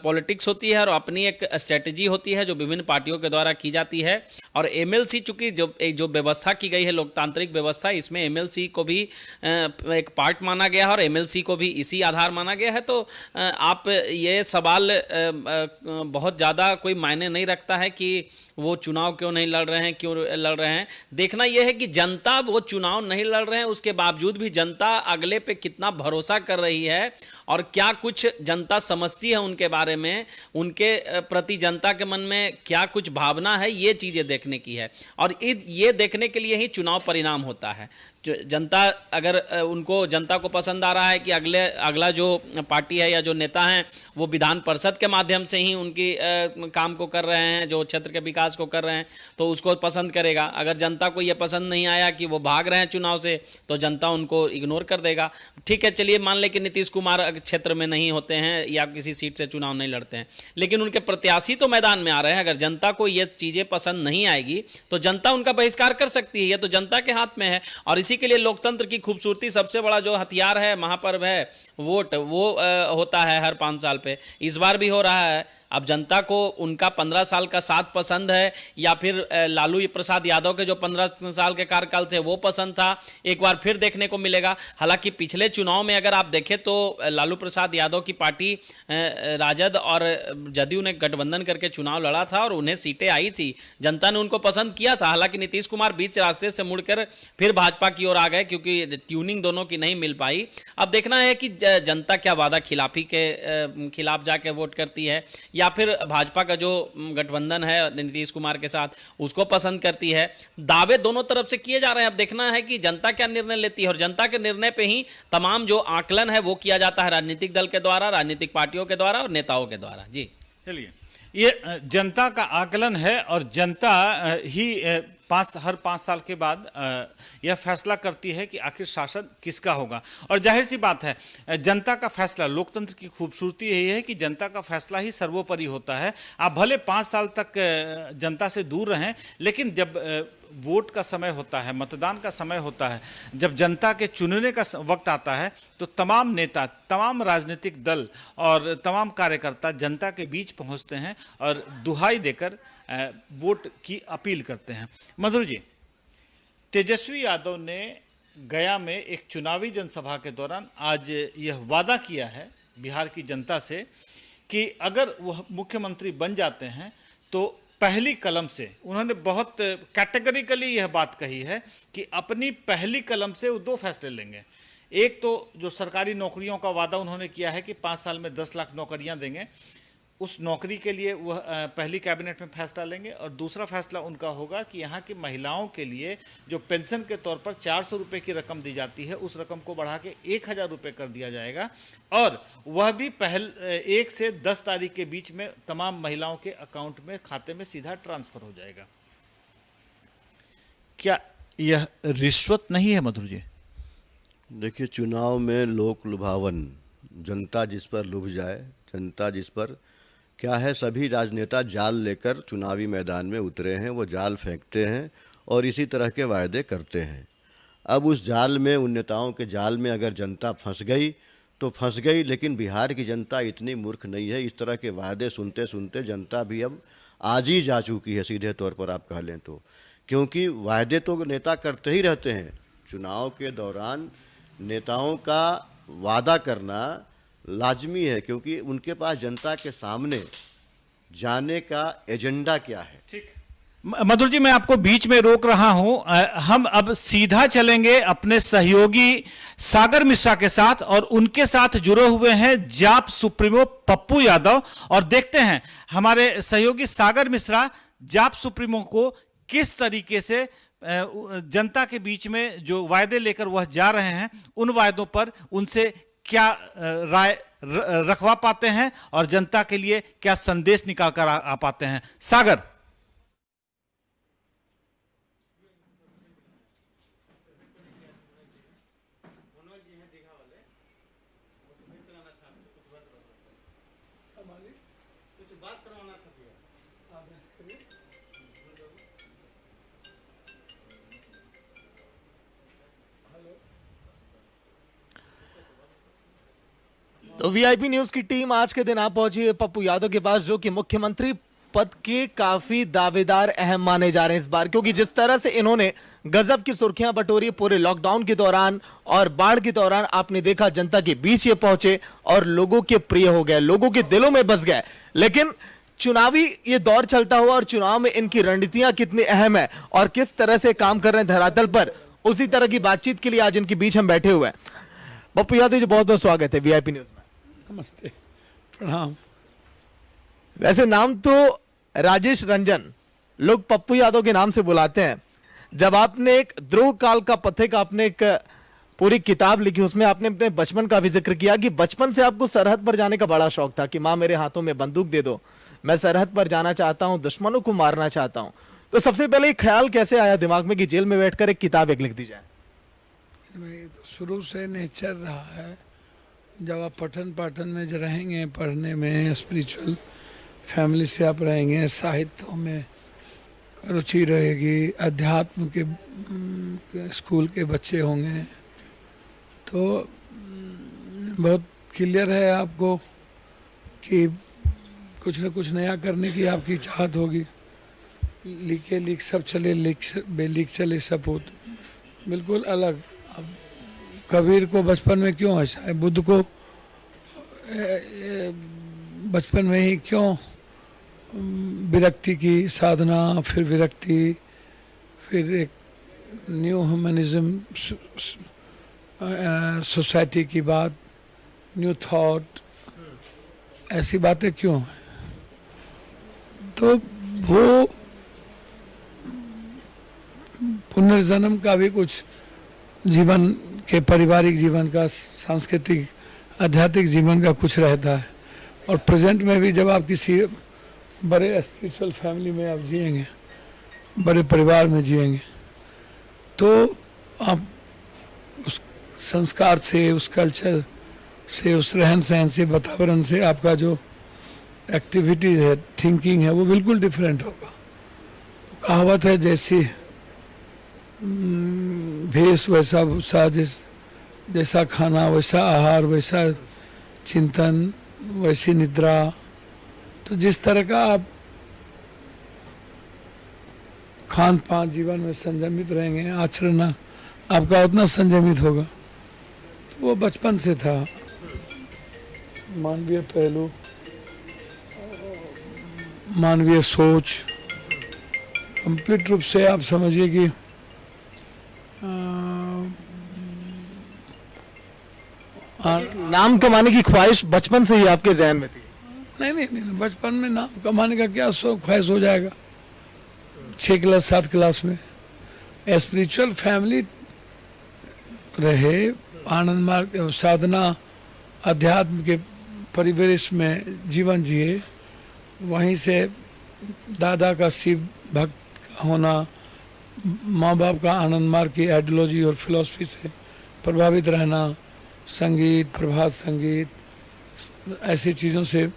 पॉलिटिक्स होती है और अपनी एक स्ट्रेटजी होती है जो विभिन्न पार्टियों के द्वारा की जाती है। और एमएलसी चूंकि जो व्यवस्था की गई है लोकतांत्रिक व्यवस्था, इसमें एमएलसी को भी एक पार्ट माना गया है और एमएलसी को भी इसी आधार माना गया है। तो आप ये सवाल बहुत ज़्यादा कोई मायने नहीं रखता है कि वो चुनाव क्यों नहीं लड़ रहे हैं, क्यों लड़ रहे हैं। देखना यह है कि जनता वो चुनाव नहीं लड़ रहे हैं, उसके बावजूद भी जनता अगले पे कितना भरोसा कर रही है और क्या कुछ जनता समझती है उनके बारे में, उनके प्रति जनता के मन में क्या कुछ भावना है, ये चीज़ें देखने की है। और ये देखने के लिए ही चुनाव परिणाम होता है। जनता अगर उनको जनता को पसंद आ रहा है कि अगला जो पार्टी है या जो नेता हैं वो विधान परिषद के माध्यम से ही उनकी काम को कर रहे हैं, जो क्षेत्र के विकास को कर रहे हैं, तो उसको पसंद करेगा। अगर जनता को ये पसंद नहीं आया कि वो भाग रहे हैं चुनाव से, तो जनता उनको इग्नोर कर देगा। ठीक है, चलिए मान लें कि नीतीश कुमार क्षेत्र में नहीं होते हैं या किसी सीट से चुनाव नहीं लड़ते हैं, लेकिन उनके प्रत्याशी तो मैदान में आ रहे हैं। अगर जनता को ये चीज़ें पसंद नहीं आएगी तो जनता उनका बहिष्कार कर सकती है, ये तो जनता के हाथ में है। और इसी के लिए लोकतंत्र की खूबसूरती, सबसे बड़ा जो हथियार है, महापर्व है वोट, वो होता है हर 5 साल पे। इस बार भी हो रहा है। अब जनता को उनका 15 साल का साथ पसंद है या फिर लालू प्रसाद यादव के जो 15 साल के कार्यकाल थे वो पसंद था, एक बार फिर देखने को मिलेगा। हालांकि पिछले चुनाव में अगर आप देखें तो लालू प्रसाद यादव की पार्टी राजद और जदयू ने गठबंधन करके चुनाव लड़ा था और उन्हें सीटें आई थी, जनता ने उनको पसंद किया था। हालांकि नीतीश कुमार बीच रास्ते से मुड़कर फिर भाजपा की ओर आ गए क्योंकि ट्यूनिंग दोनों की नहीं मिल पाई। अब देखना है कि जनता क्या वादा खिलाफी के खिलाफ जाके वोट करती है या फिर भाजपा का जो गठबंधन है नीतीश कुमार के साथ उसको पसंद करती है। दावे दोनों तरफ से किए जा रहे हैं। अब देखना है कि जनता क्या निर्णय लेती है और जनता के निर्णय पे ही तमाम जो आकलन है वो किया जाता है राजनीतिक दल के द्वारा, राजनीतिक पार्टियों के द्वारा और नेताओं के द्वारा। जी चलिए, ये जनता का आकलन है और जनता ही हर 5 साल के बाद यह फैसला करती है कि आखिर शासन किसका होगा। और जाहिर सी बात है, जनता का फैसला, लोकतंत्र की खूबसूरती यही है कि जनता का फैसला ही सर्वोपरि होता है। आप भले 5 साल तक जनता से दूर रहें, लेकिन जब वोट का समय होता है, मतदान का समय होता है, जब जनता के चुनने का वक्त आता है, तो तमाम नेता, तमाम राजनीतिक दल और तमाम कार्यकर्ता जनता के बीच पहुंचते हैं और दुहाई देकर वोट की अपील करते हैं। मधुर जी, तेजस्वी यादव ने गया में एक चुनावी जनसभा के दौरान आज यह वादा किया है बिहार की जनता से कि अगर वह मुख्यमंत्री बन जाते हैं तो पहली कलम से, उन्होंने बहुत कैटेगरिकली यह बात कही है कि अपनी पहली कलम से वो 2 फैसले लेंगे। एक तो जो सरकारी नौकरियों का वादा उन्होंने किया है कि 5 साल में 10 लाख नौकरियां देंगे, उस नौकरी के लिए वह पहली कैबिनेट में फैसला लेंगे। और दूसरा फैसला उनका होगा कि यहाँ की महिलाओं के लिए जो पेंशन के तौर पर 400 रुपये की रकम दी जाती है, उस रकम को बढ़ा के 1000 रुपये कर दिया जाएगा और वह भी 1 से 10 तारीख के बीच में तमाम महिलाओं के अकाउंट में, खाते में सीधा ट्रांसफर हो जाएगा। क्या यह रिश्वत नहीं है मधुर जी? देखिए, चुनाव में लोक लुभावन, जनता जिस पर लुभ जाए, जनता जिस पर क्या है, सभी राजनेता जाल लेकर चुनावी मैदान में उतरे हैं, वो जाल फेंकते हैं और इसी तरह के वायदे करते हैं। अब उस जाल में, उन नेताओं के जाल में अगर जनता फंस गई तो फंस गई, लेकिन बिहार की जनता इतनी मूर्ख नहीं है। इस तरह के वायदे सुनते सुनते जनता भी अब आज ही जा चुकी है, सीधे तौर पर आप कह लें तो, क्योंकि वायदे तो नेता करते ही रहते हैं। चुनाव के दौरान नेताओं का वादा करना लाजमी है, क्योंकि उनके पास जनता के सामने जाने का एजेंडा क्या है। ठीक, मधुर जी, मैं आपको बीच में रोक रहा हूं। हम अब सीधा चलेंगे अपने सहयोगी सागर मिश्रा के साथ और उनके साथ जुड़े हुए हैं जाप सुप्रीमो पप्पू यादव, और देखते हैं हमारे सहयोगी सागर मिश्रा जाप सुप्रीमो को किस तरीके से जनता के बीच में जो वायदे लेकर वह जा रहे हैं, उन वायदों पर उनसे क्या राय रखवा पाते हैं और जनता के लिए क्या संदेश निकाल कर आ पाते हैं। सागर। तो वीआईपी न्यूज की टीम आज के दिन आप पहुंची है पप्पू यादव के पास, जो कि मुख्यमंत्री पद के काफी दावेदार अहम माने जा रहे हैं इस बार, क्योंकि जिस तरह से इन्होंने गजब की सुर्खियां बटोरी पूरे लॉकडाउन के दौरान और बाढ़ के दौरान, आपने देखा जनता के बीच ये पहुंचे और लोगों के प्रिय हो गए, लोगों के दिलों में बस गए। लेकिन चुनावी ये दौर चलता हुआ और चुनाव में इनकी रणनीतियां कितनी अहम है और किस तरह से काम कर रहे हैं धरातल पर, उसी तरह की बातचीत के लिए आज इनके बीच हम बैठे हुए हैं। पप्पू यादव जी, बहुत बहुत स्वागत है वीआईपी न्यूज में। नमस्ते, प्रणाम। वैसे नाम तो राजेश रंजन, लोग पप्पू यादव के नाम से बुलाते हैं। जब आपने एक द्रोह काल का पथिक, आपने एक पूरी किताब लिखी, उसमें आपने अपने बचपन का भी जिक्र किया कि बचपन से आपको सरहद पर जाने का बड़ा शौक था कि माँ मेरे हाथों में बंदूक दे दो, मैं सरहद पर जाना चाहता हूँ, दुश्मनों को मारना चाहता हूँ। तो सबसे पहले एक ख्याल कैसे आया दिमाग में कि जेल में बैठकर एक किताब एक लिख दी जाए? तो शुरू से नेचर रहा है, जब आप पठन पाठन में जो रहेंगे, पढ़ने में, स्पिरिचुअल फैमिली से आप रहेंगे, साहित्यों में रुचि रहेगी, अध्यात्म के स्कूल के बच्चे होंगे, तो बहुत क्लियर है आपको कि कुछ न कुछ नया करने की आपकी चाहत होगी। लिखे लिख सब चले, लिख चले सब हो, बिल्कुल अलग। अब कबीर को बचपन में क्यों हंसाए, बुद्ध को बचपन में ही क्यों विरक्ति की साधना, फिर विरक्ति, फिर एक न्यू ह्यूमनिज्म सोसाइटी की बात, न्यू थॉट, ऐसी बातें क्यों हैं? तो वो पुनर्जन्म का भी कुछ जीवन के, पारिवारिक जीवन का, सांस्कृतिक आध्यात्मिक जीवन का कुछ रहता है। और प्रेजेंट में भी जब आप किसी बड़े स्पिरिचुअल फैमिली में आप जिएंगे, बड़े परिवार में जिएंगे, तो आप उस संस्कार से, उस कल्चर से, उस रहन सहन से, वातावरण से आपका जो एक्टिविटी है, थिंकिंग है, वो बिल्कुल डिफरेंट होगा। कहावत है, जैसी भेष वैसा भूसा, जैसा खाना वैसा आहार, वैसा चिंतन वैसी निद्रा। तो जिस तरह का आप खान पान जीवन में संयमित रहेंगे, आचरण आपका उतना संयमित होगा। तो वो बचपन से था। मानवीय पहलू, मानवीय सोच, कंप्लीट रूप से आप समझिए कि नाम कमाने की ख्वाहिश बचपन से ही आपके जहन में थी? नहीं, बचपन में नाम कमाने का क्या ख्वाहिश हो जाएगा। 6 क्लास 7 क्लास में स्पिरिचुअल फैमिली रहे, आनंद मार्ग साधना अध्यात्म के परिवेश में जीवन जिए, वहीं से दादा का शिव भक्त होना, माँ बाप का आनंद मार्ग की आइडियोलॉजी और फिलॉसफी से प्रभावित रहना, संगीत, प्रभात संगीत, ऐसी चीज़ों से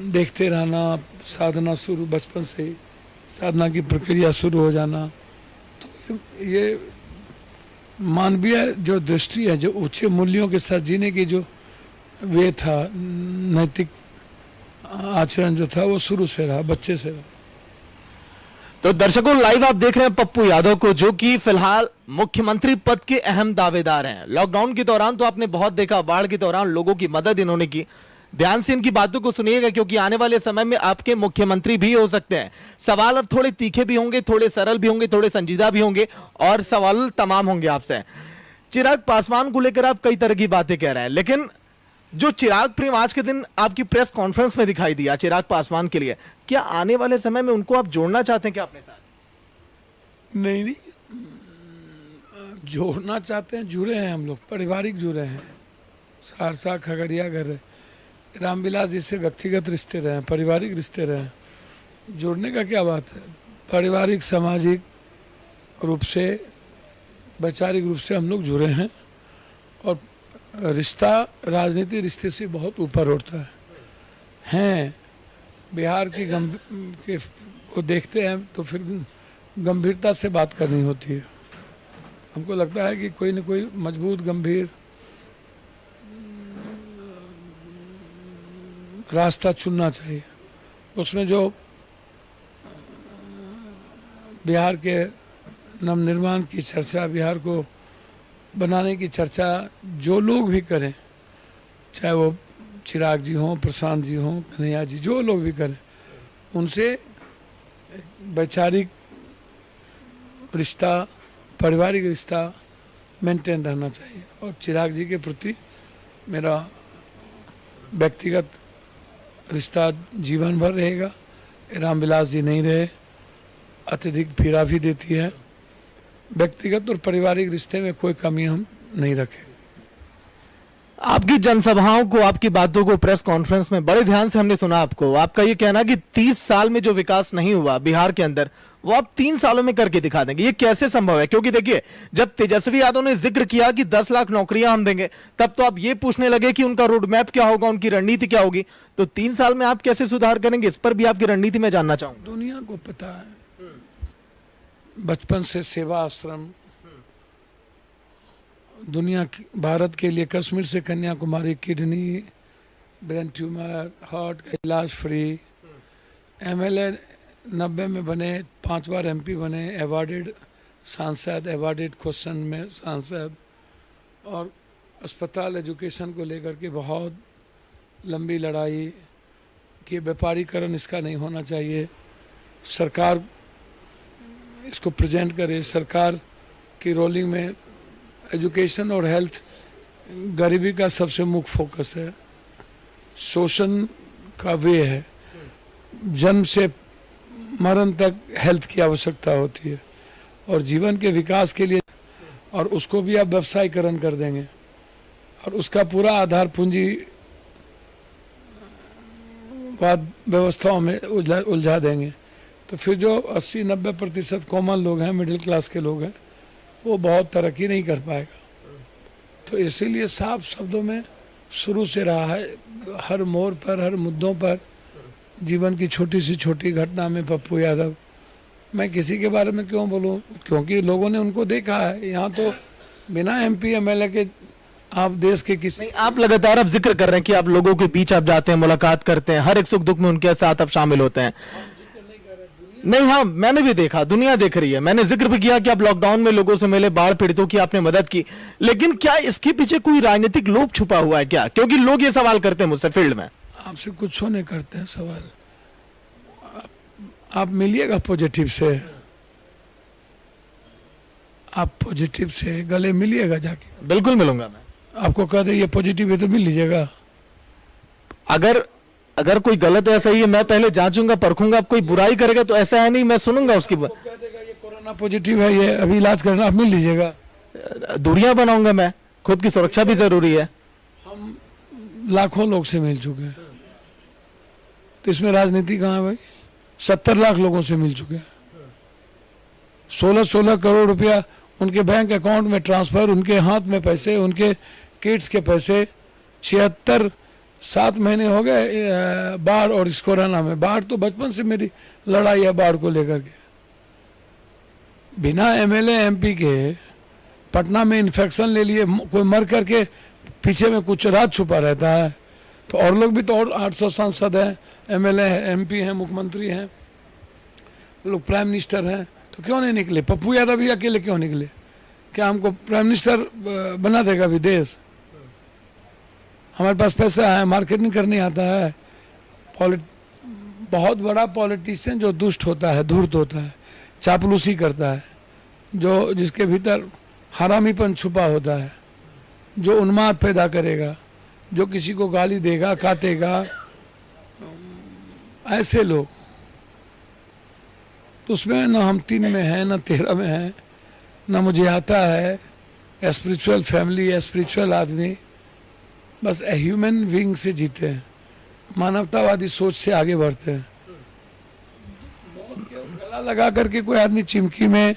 देखते रहना, साधना शुरू बचपन से ही, साधना की प्रक्रिया शुरू हो जाना। तो ये मानवीय जो दृष्टि है, जो उच्च मूल्यों के साथ जीने की जो वे था, नैतिक आचरण जो था, वो शुरू से रहा, बच्चे से रहा। तो दर्शकों, लाइव आप देख रहे हैं पप्पू यादव को, जो कि फिलहाल मुख्यमंत्री पद के अहम दावेदार हैं। लॉकडाउन के दौरान तो आपने बहुत देखा, बाढ़ के दौरान लोगों की मदद इन्होंने की। ध्यान से इनकी बातों को सुनिएगा, क्योंकि आने वाले समय में आपके मुख्यमंत्री भी हो सकते हैं। सवाल अब थोड़े तीखे भी होंगे, थोड़े सरल भी होंगे, थोड़े संजीदा भी होंगे और सवाल तमाम होंगे आपसे। चिराग पासवान को लेकर आप कई तरह की बातें कह रहे हैं, लेकिन जो चिराग प्रेम आज के दिन आपकी प्रेस कॉन्फ्रेंस में दिखाई दिया चिराग पासवान के लिए, क्या आने वाले समय में उनको आप जोड़ना चाहते हैं क्या अपने साथ? नहीं, जोड़ना चाहते हैं, जुड़े हैं हम लोग, पारिवारिक जुड़े हैं। सहरसा खगड़िया घर रामविलास जी से व्यक्तिगत रिश्ते रहे हैं, पारिवारिक रिश्ते रहे हैं। जोड़ने का क्या बात है? पारिवारिक सामाजिक रूप से वैचारिक रूप से हम लोग जुड़े हैं और रिश्ता राजनीति रिश्ते से बहुत ऊपर उठता है। बिहार की को देखते हैं तो फिर गंभीरता से बात करनी होती है। हमको लगता है कि कोई न कोई मजबूत गंभीर रास्ता चुनना चाहिए। उसमें जो बिहार के नवनिर्माण की चर्चा, बिहार को बनाने की चर्चा जो लोग भी करें, चाहे वो चिराग जी हों, प्रशांत जी हों, कन्हैया जी, जो लोग भी करें, उनसे वैचारिक रिश्ता, पारिवारिक रिश्ता मेंटेन रहना चाहिए। और चिराग जी के प्रति मेरा व्यक्तिगत रिश्ता जीवन भर रहेगा। रामविलास जी नहीं रहे, अत्यधिक पीड़ा भी देती है। व्यक्तिगत और पारिवारिक रिश्ते में कोई कमी हम नहीं रखें। आपकी जनसभाओं को, आपकी बातों को प्रेस कॉन्फ्रेंस में बड़े ध्यान से हमने सुना। आपको, आपका ये कहना कि 30 साल में जो विकास नहीं हुआ बिहार के अंदर, वो आप 3 सालों में करके दिखा देंगे। ये कैसे संभव है? क्योंकि देखिए, जब तेजस्वी यादव ने जिक्र किया कि 10 लाख नौकरियां हम देंगे, तब तो आप ये पूछने लगे कि उनका रोड मैप क्या होगा, उनकी रणनीति क्या होगी। तो 3 साल में आप कैसे सुधार करेंगे, इस पर भी आपकी रणनीति में जानना चाहूंगा। दुनिया को पता है, बचपन से सेवा आश्रम, दुनिया की, भारत के लिए कश्मीर से Kanyakumari, kidney, brain tumour, heart का इलाज फ्री। एमएलए 90 में बने, 5 बार एमपी बने, अवार्डेड सांसद, अवार्डेड क्वेश्चन में सांसद। और अस्पताल एजुकेशन को लेकर के बहुत लंबी लड़ाई कि व्यापारीकरण इसका नहीं होना चाहिए, सरकार इसको प्रेजेंट करे। सरकार की रोलिंग में एजुकेशन और हेल्थ गरीबी का सबसे मुख्य फोकस है, शोषण का वे है। जन्म से मरण तक हेल्थ की आवश्यकता होती है और जीवन के विकास के लिए, और उसको भी आप व्यवसायीकरण कर देंगे और उसका पूरा आधार पूंजी वाद व्यवस्थाओं में उलझा देंगे, तो फिर जो 80-90% कॉमन लोग हैं, मिडिल क्लास के लोग हैं, वो बहुत तरक्की नहीं कर पाएगा। तो इसीलिए साफ शब्दों में शुरू से रहा है, हर मोड़ पर, हर मुद्दों पर, जीवन की छोटी से छोटी घटना में पप्पू यादव। मैं किसी के बारे में क्यों बोलूं? क्योंकि लोगों ने उनको देखा है। यहाँ तो बिना एमपी एमएलए के आप देश के किसी नहीं, आप लगातार अब जिक्र कर रहे हैं कि आप लोगों के बीच आप जाते हैं, मुलाकात करते हैं, हर एक सुख दुख में उनके साथ आप शामिल होते हैं। नहीं, हाँ, मैंने भी देखा, दुनिया देख रही है। मैंने जिक्र भी किया कि आप लॉकडाउन में लोगों से मिले, बाढ़ पीड़ितों की आपने मदद की, लेकिन क्या इसके पीछे कोई राजनीतिक लोभ छुपा हुआ है क्या? क्योंकि लोग ये सवाल करते हैं मुझसे फील्ड में। आपसे कुछ नहीं करते हैं सवाल। आप मिलिएगा पॉजिटिव से, आप पॉजिटिव से गले मिलिएगा जाके। बिल्कुल मिलूंगा मैं। आपको कह दे ये पॉजिटिव है तो मिल लीजिएगा। अगर कोई गलत है, सही है, मैं पहले जांचूंगा, परखूंगा। आप कोई बुराई करेगा तो ऐसा है नहीं, मैं सुनूंगा उसकी बात। कह देगा ये कोरोना पॉजिटिव है, ये अभी इलाज करना, आप मिल लीजिएगा। दूरियां बनाऊंगा मैं, खुद की सुरक्षा भी जरूरी है। हम लाखों लोग से मिल चुके हैं, तो इसमें राजनीति कहाँ है भाई? 70 लाख लोगों से मिल चुके हैं। 16-16 करोड़ रुपया उनके बैंक अकाउंट में ट्रांसफर, उनके हाथ में पैसे, उनके किड्स के पैसे। 7 महीने हो गए बाढ़ और इस कोरोना में। बाढ़ तो बचपन से मेरी लड़ाई है बाढ़ को लेकर के। बिना एमएलए एमपी के पटना में इन्फेक्शन ले लिए, कोई मर करके पीछे में कुछ राज छुपा रहता है। तो और लोग भी तो, और 800 सांसद हैं, एमएलए हैं, एमपी हैं, मुख्यमंत्री हैं, लोग प्राइम मिनिस्टर हैं, तो क्यों नहीं निकले? पप्पू यादव भी अकेले क्यों निकले? क्या हमको प्राइम मिनिस्टर बना देगा विदेश? हमारे पास पैसा है, मार्केटिंग करने आता है। बहुत बड़ा पॉलिटिशियन जो दुष्ट होता है, धूर्त होता है, चापलूसी करता है, जो जिसके भीतर हरामीपन छुपा होता है, जो उन्माद पैदा करेगा, जो किसी को गाली देगा, काटेगा, ऐसे लोग। तो उसमें न हम 3 में हैं, न 13 में हैं, न मुझे आता है। स्पिरिचुअल फैमिली, स्पिरिचुअल आदमी, बस ह्यूमन बीइंग से जीते हैं, मानवतावादी सोच से आगे बढ़ते हैं। गला लगा करके कोई आदमी चिमकी में,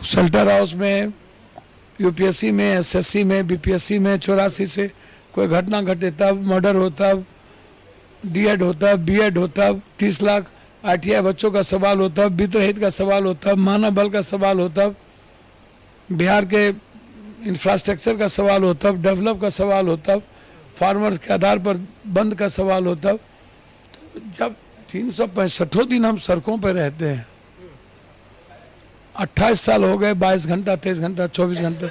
शेल्टर हाउस में, यूपीएससी में, एसएससी में, बीपीएससी में 84 से कोई घटना घटे तब, मर्डर होता, डीएड होता, बीएड होता, 30 लाख आईटीआई बच्चों का सवाल होता, वित्तरहित का सवाल होता, मानव बल का सवाल होता, बिहार के इंफ्रास्ट्रक्चर का सवाल होता, डेवलप का सवाल होता, फार्मर्स के आधार पर बंद का सवाल होता। तो जब 365 दिन हम सड़कों पर रहते हैं, 28 साल हो गए, 22 घंटा, 23 घंटा, 24 घंटा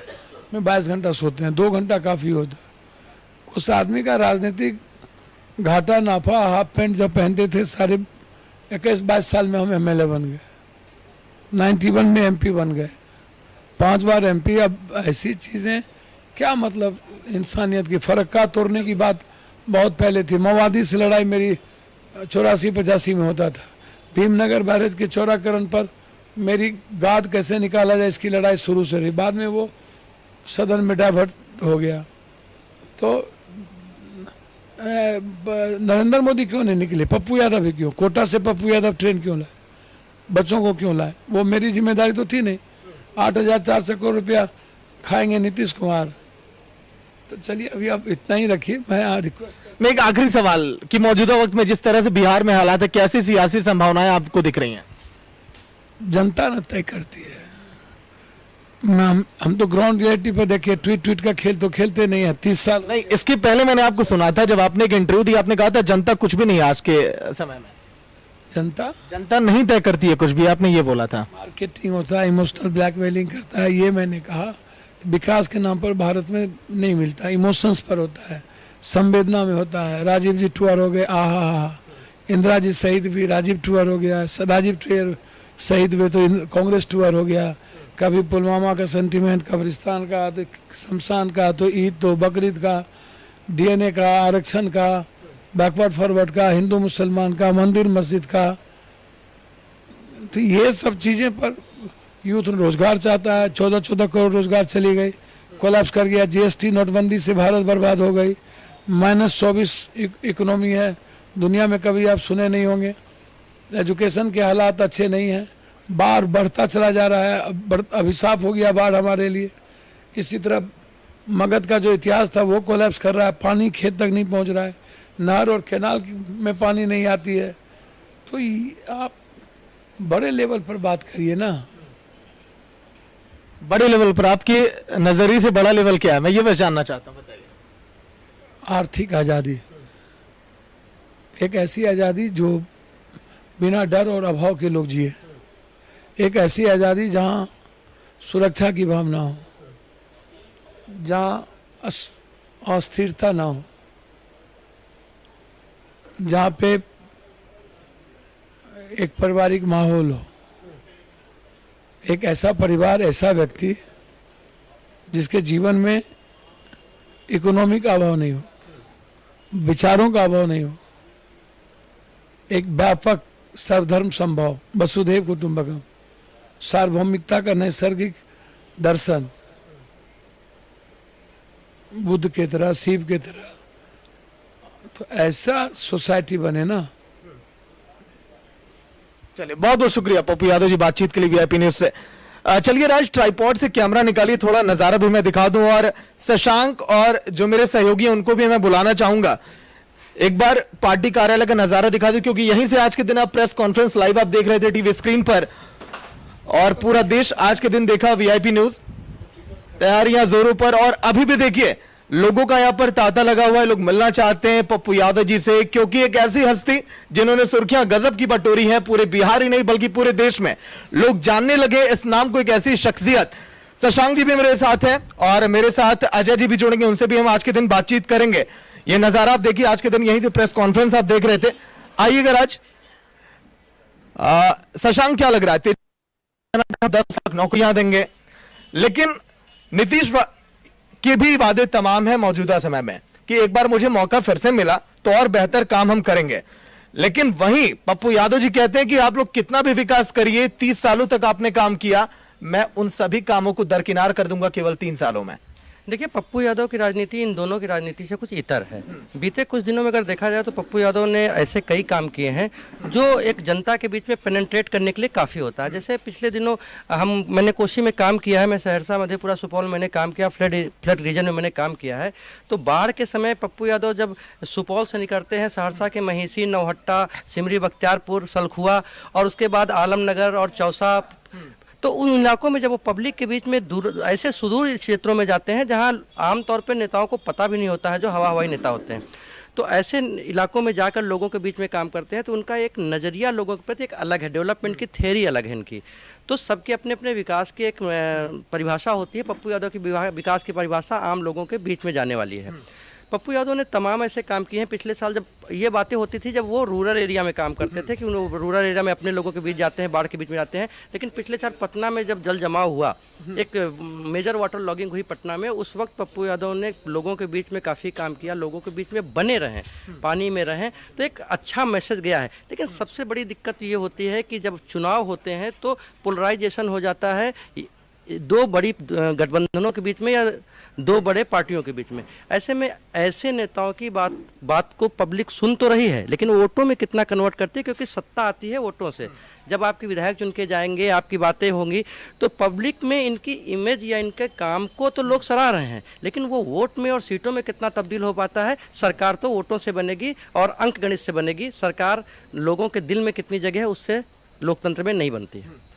में 22 घंटा सोते हैं, 2 घंटा काफ़ी होता है। उस आदमी का राजनीतिक घाटा नाफा, हाफ पैंट जब पहनते थे, सारे 21-22 साल में हम एमएलए बन गए, 91 में एमपी बन गए, 5 बार एमपी। अब ऐसी चीज़ें क्या मतलब, इंसानियत की फ़र्क का तोड़ने की बात बहुत पहले थी। माओवादी से लड़ाई मेरी 84-85 में होता था। भीमनगर बैरेज के चौड़ाकरण पर मेरी गाद कैसे निकाला जाए, इसकी लड़ाई शुरू से रही। बाद में वो सदन में डाइवर्ट हो गया। तो नरेंद्र मोदी क्यों नहीं निकले, पप्पू यादव ही क्यों, कोटा से पप्पू यादव ट्रेन क्यों लाए, बच्चों को क्यों लाए? वो मेरी जिम्मेदारी तो थी नहीं। 8,400 करोड़ रुपया खाएंगे नीतीश कुमार। तो चलिए अभी आप इतना ही रखिए। मैं रिक्वेस्ट मैं एक आखिरी सवाल कि मौजूदा वक्त में जिस तरह से बिहार में हालात है, कैसी सियासी संभावनाएं आपको दिख रही हैं? जनता न तय करती है। हम तो ग्राउंड रियलिटी पर देखिए, ट्वीट का खेल तो खेलते नहीं है 30 साल। नहीं, इसके पहले मैंने आपको सुना था, जब आपने एक इंटरव्यू दी, आपने कहा था जनता कुछ भी नहीं है आज के समय में। जनता नहीं तय करती है कुछ भी, आपने ये बोला था। मार्केटिंग होता है, इमोशनल ब्लैकमेलिंग करता है। ये मैंने कहा विकास के नाम पर भारत में नहीं मिलता, इमोशंस पर होता है, संवेदना में होता है। राजीव जी टूर हो गए, आहा, इंदिरा जी शहीद हुई, राजीव टूर हो गया, राजीव टूर शहीद हुए तो कांग्रेस टूर हो गया। कभी पुलवामा का सेंटीमेंट, कब्रिस्तान का, तो शमशान का, तो ईद, तो बकरीद का, डीएनए का, आरक्षण का, बैकवर्ड फॉरवर्ड का, हिंदू मुसलमान का, मंदिर मस्जिद का। तो ये सब चीज़ें पर यूथ रोजगार चाहता है। 14 करोड़ रोजगार चली गई, कोलैप्स कर गया। जीएसटी नोटबंदी से भारत बर्बाद हो गई, -24 इकोनॉमी है, दुनिया में कभी आप सुने नहीं होंगे। एजुकेशन के हालात अच्छे नहीं हैं, बाढ़ बढ़ता चला जा रहा है, अभिशाप हो गया बाढ़ हमारे लिए। इसी तरह मगध का जो इतिहास था वो कोलैप्स कर रहा है, पानी खेत तक नहीं पहुंच रहा है, नहर और कैनाल में पानी नहीं आती है। तो आप बड़े लेवल पर बात करिए ना। बड़े लेवल पर आपके नजरिए से बड़ा लेवल क्या है, मैं ये बस जानना चाहता हूँ, बताइए। आर्थिक आज़ादी, एक ऐसी आज़ादी जो बिना डर और अभाव के लोग जिए। एक ऐसी आज़ादी जहाँ सुरक्षा की भावना हो, जहाँ अस्थिरता ना हो, जहाँ पे एक पारिवारिक माहौल हो। एक ऐसा परिवार, ऐसा व्यक्ति जिसके जीवन में इकोनॉमी का अभाव नहीं हो, विचारों का अभाव नहीं हो, एक व्यापक सर्वधर्म संभाव, वसुधैव कुटुंबकम, सार्वभौमिकता का नैसर्गिक दर्शन, बुद्ध के तरह, शिव के तरह। तो ऐसा सोसाइटी बने ना। चलिए, बहुत बहुत शुक्रिया पप्पू यादव जी बातचीत के लिए वीआईपी न्यूज से। चलिए राज, ट्राइपॉड से कैमरा निकालिए, थोड़ा नजारा भी मैं दिखा दूं, और शशांक और जो मेरे सहयोगी हैं उनको भी मैं बुलाना चाहूंगा। एक बार पार्टी कार्यालय का नजारा दिखा दूं, क्योंकि यहीं से आज के दिन आप प्रेस कॉन्फ्रेंस लाइव आप देख रहे थे टीवी स्क्रीन पर, और पूरा देश आज के दिन देखा वीआईपी न्यूज। तैयारियां जोरों पर, और अभी भी देखिए लोगों का यहां पर तांता लगा हुआ है। लोग मिलना चाहते हैं पप्पू यादव जी से, क्योंकि एक ऐसी हस्ती जिन्होंने सुर्खियां गजब की बटोरी हैं, पूरे बिहार ही नहीं बल्कि पूरे देश में लोग जानने लगे इस नाम को। एक ऐसी शख्सियत, शशांक जी भी मेरे साथ हैं और मेरे साथ अजय जी भी जुड़ेंगे, उनसे भी हम आज के दिन बातचीत करेंगे। ये नजारा आप देखिए, आज के दिन यहीं से प्रेस कॉन्फ्रेंस आप देख रहे थे। आइएगा राज, शशांक क्या लग रहा है? 10 लाख नौकरियां देंगे, लेकिन नीतीश के भी वादे तमाम है मौजूदा समय में। कि एक बार मुझे मौका फिर से मिला तो और बेहतर काम हम करेंगे। लेकिन वहीं पप्पू यादव जी कहते हैं कि आप लोग कितना भी विकास करिए, 30 सालों तक आपने काम किया, मैं उन सभी कामों को दरकिनार कर दूंगा केवल 3 सालों में। देखिए, पप्पू यादव की राजनीति इन दोनों की राजनीति से कुछ इतर है। बीते कुछ दिनों में अगर देखा जाए तो पप्पू यादव ने ऐसे कई काम किए हैं जो एक जनता के बीच में पेनिट्रेट करने के लिए काफ़ी होता है। जैसे पिछले दिनों मैंने कोसी में काम किया है, मैं सहरसा, मधेपुरा, सुपौल में मैंने काम किया, फ्लड रीजन में मैंने काम किया है। तो बाढ़ के समय पप्पू यादव जब सुपौल से निकलते हैं, सहरसा के महिषी, नौहट्टा, सिमरी, बख्तियारपुर, सलखुआ और उसके बाद आलमनगर और चौसा, तो उन इलाकों में जब वो पब्लिक के बीच में दूर ऐसे सुदूर क्षेत्रों में जाते हैं जहां आमतौर पर नेताओं को पता भी नहीं होता है, जो हवाई नेता होते हैं, तो ऐसे इलाकों में जाकर लोगों के बीच में काम करते हैं, तो उनका एक नज़रिया लोगों के प्रति एक अलग है, डेवलपमेंट की थ्योरी अलग है इनकी। तो सबके अपने अपने विकास की एक परिभाषा होती है। पप्पू यादव की विकास की परिभाषा आम लोगों के बीच में जाने वाली है। पप्पू यादव ने तमाम ऐसे काम किए हैं। पिछले साल जब ये बातें होती थी, जब वो रूरल एरिया में काम करते थे कि रूरल एरिया में अपने लोगों के बीच जाते हैं, बाढ़ के बीच में जाते हैं, लेकिन पिछले साल पटना में जब जल जमाव हुआ, एक मेजर वाटर लॉगिंग हुई पटना में, उस वक्त पप्पू यादव ने लोगों के बीच में काफ़ी काम किया, लोगों के बीच में बने रहें, पानी में रहें, तो एक अच्छा मैसेज गया है। लेकिन सबसे बड़ी दिक्कत ये होती है कि जब चुनाव होते हैं तो पोलराइजेशन हो जाता है दो बड़ी गठबंधनों के बीच में या दो बड़े पार्टियों के बीच में। ऐसे में ऐसे नेताओं की बात को पब्लिक सुन तो रही है, लेकिन वोटों में कितना कन्वर्ट करती है, क्योंकि सत्ता आती है वोटों से। जब आपके विधायक चुन के जाएंगे, आपकी बातें होंगी, तो पब्लिक में इनकी इमेज या इनके काम को तो लोग सराह रहे हैं, लेकिन वो वोट में और सीटों में कितना तब्दील हो पाता है। सरकार तो वोटों से बनेगी और अंक गणित से बनेगी, सरकार लोगों के दिल में कितनी जगह है उससे लोकतंत्र में नहीं बनती है।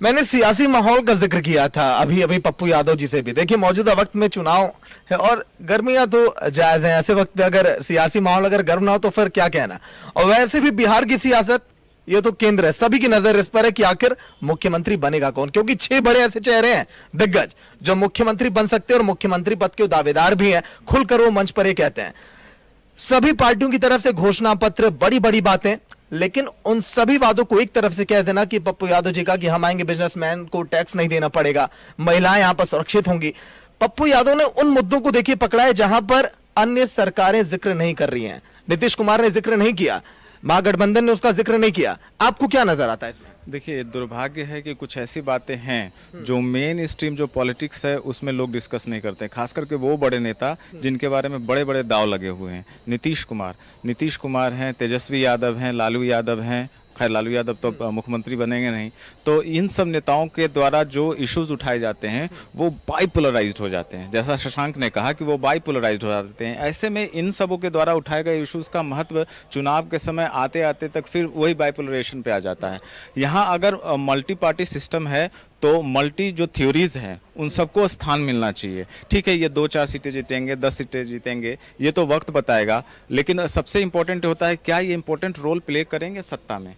मैंने सियासी माहौल का जिक्र किया था अभी पप्पू यादव जी से भी। देखिए, मौजूदा वक्त में चुनाव है और गर्मियां तो जायज हैं, ऐसे वक्त पे अगर सियासी माहौल अगर गर्म ना हो तो फिर क्या कहना। और वैसे भी बिहार की सियासत ये तो केंद्र है, सभी की नजर इस पर है कि आखिर मुख्यमंत्री बनेगा कौन, क्योंकि 6 बड़े ऐसे चेहरे हैं दिग्गज जो मुख्यमंत्री बन सकते हैं और मुख्यमंत्री पद के दावेदार भी हैं। खुलकर वो मंच पर ये कहते हैं। सभी पार्टियों की तरफ से घोषणा पत्र, बड़ी बड़ी बातें, लेकिन उन सभी वादों को एक तरफ से कह देना कि पप्पू यादव जी का कि हम आएंगे, बिजनेसमैन को टैक्स नहीं देना पड़ेगा, महिलाएं यहां पर सुरक्षित होंगी। पप्पू यादव ने उन मुद्दों को देखिए पकड़ा है जहां पर अन्य सरकारें जिक्र नहीं कर रही हैं। नीतीश कुमार ने जिक्र नहीं किया, महागठबंधन ने उसका जिक्र नहीं किया। आपको क्या नजर आता है इसमें? देखिए, दुर्भाग्य है कि कुछ ऐसी बातें हैं जो मेन स्ट्रीम जो पॉलिटिक्स है उसमें लोग डिस्कस नहीं करते हैं, खास करके वो बड़े नेता जिनके बारे में बड़े बड़े दाव लगे हुए हैं। नीतीश कुमार हैं, तेजस्वी यादव हैं, लालू यादव हैं। खैर, लालू यादव तो मुख्यमंत्री बनेंगे नहीं। तो इन सब नेताओं के द्वारा जो इश्यूज उठाए जाते हैं वो बाइपोलराइज्ड हो जाते हैं, जैसा शशांक ने कहा कि वो बाइपोलराइज्ड हो जाते हैं। ऐसे में इन सबों के द्वारा उठाए गए इश्यूज का महत्व चुनाव के समय आते आते तक फिर वही बाइपोलराइजेशन पे आ जाता है। यहाँ अगर मल्टी पार्टी सिस्टम है तो मल्टी जो थ्योरीज हैं उन सबको स्थान मिलना चाहिए। ठीक है, ये 2-4 सीटें जीतेंगे, 10 सीटें जीतेंगे, ये तो वक्त बताएगा, लेकिन सबसे इंपॉर्टेंट होता है क्या ये इंपॉर्टेंट रोल प्ले करेंगे सत्ता में,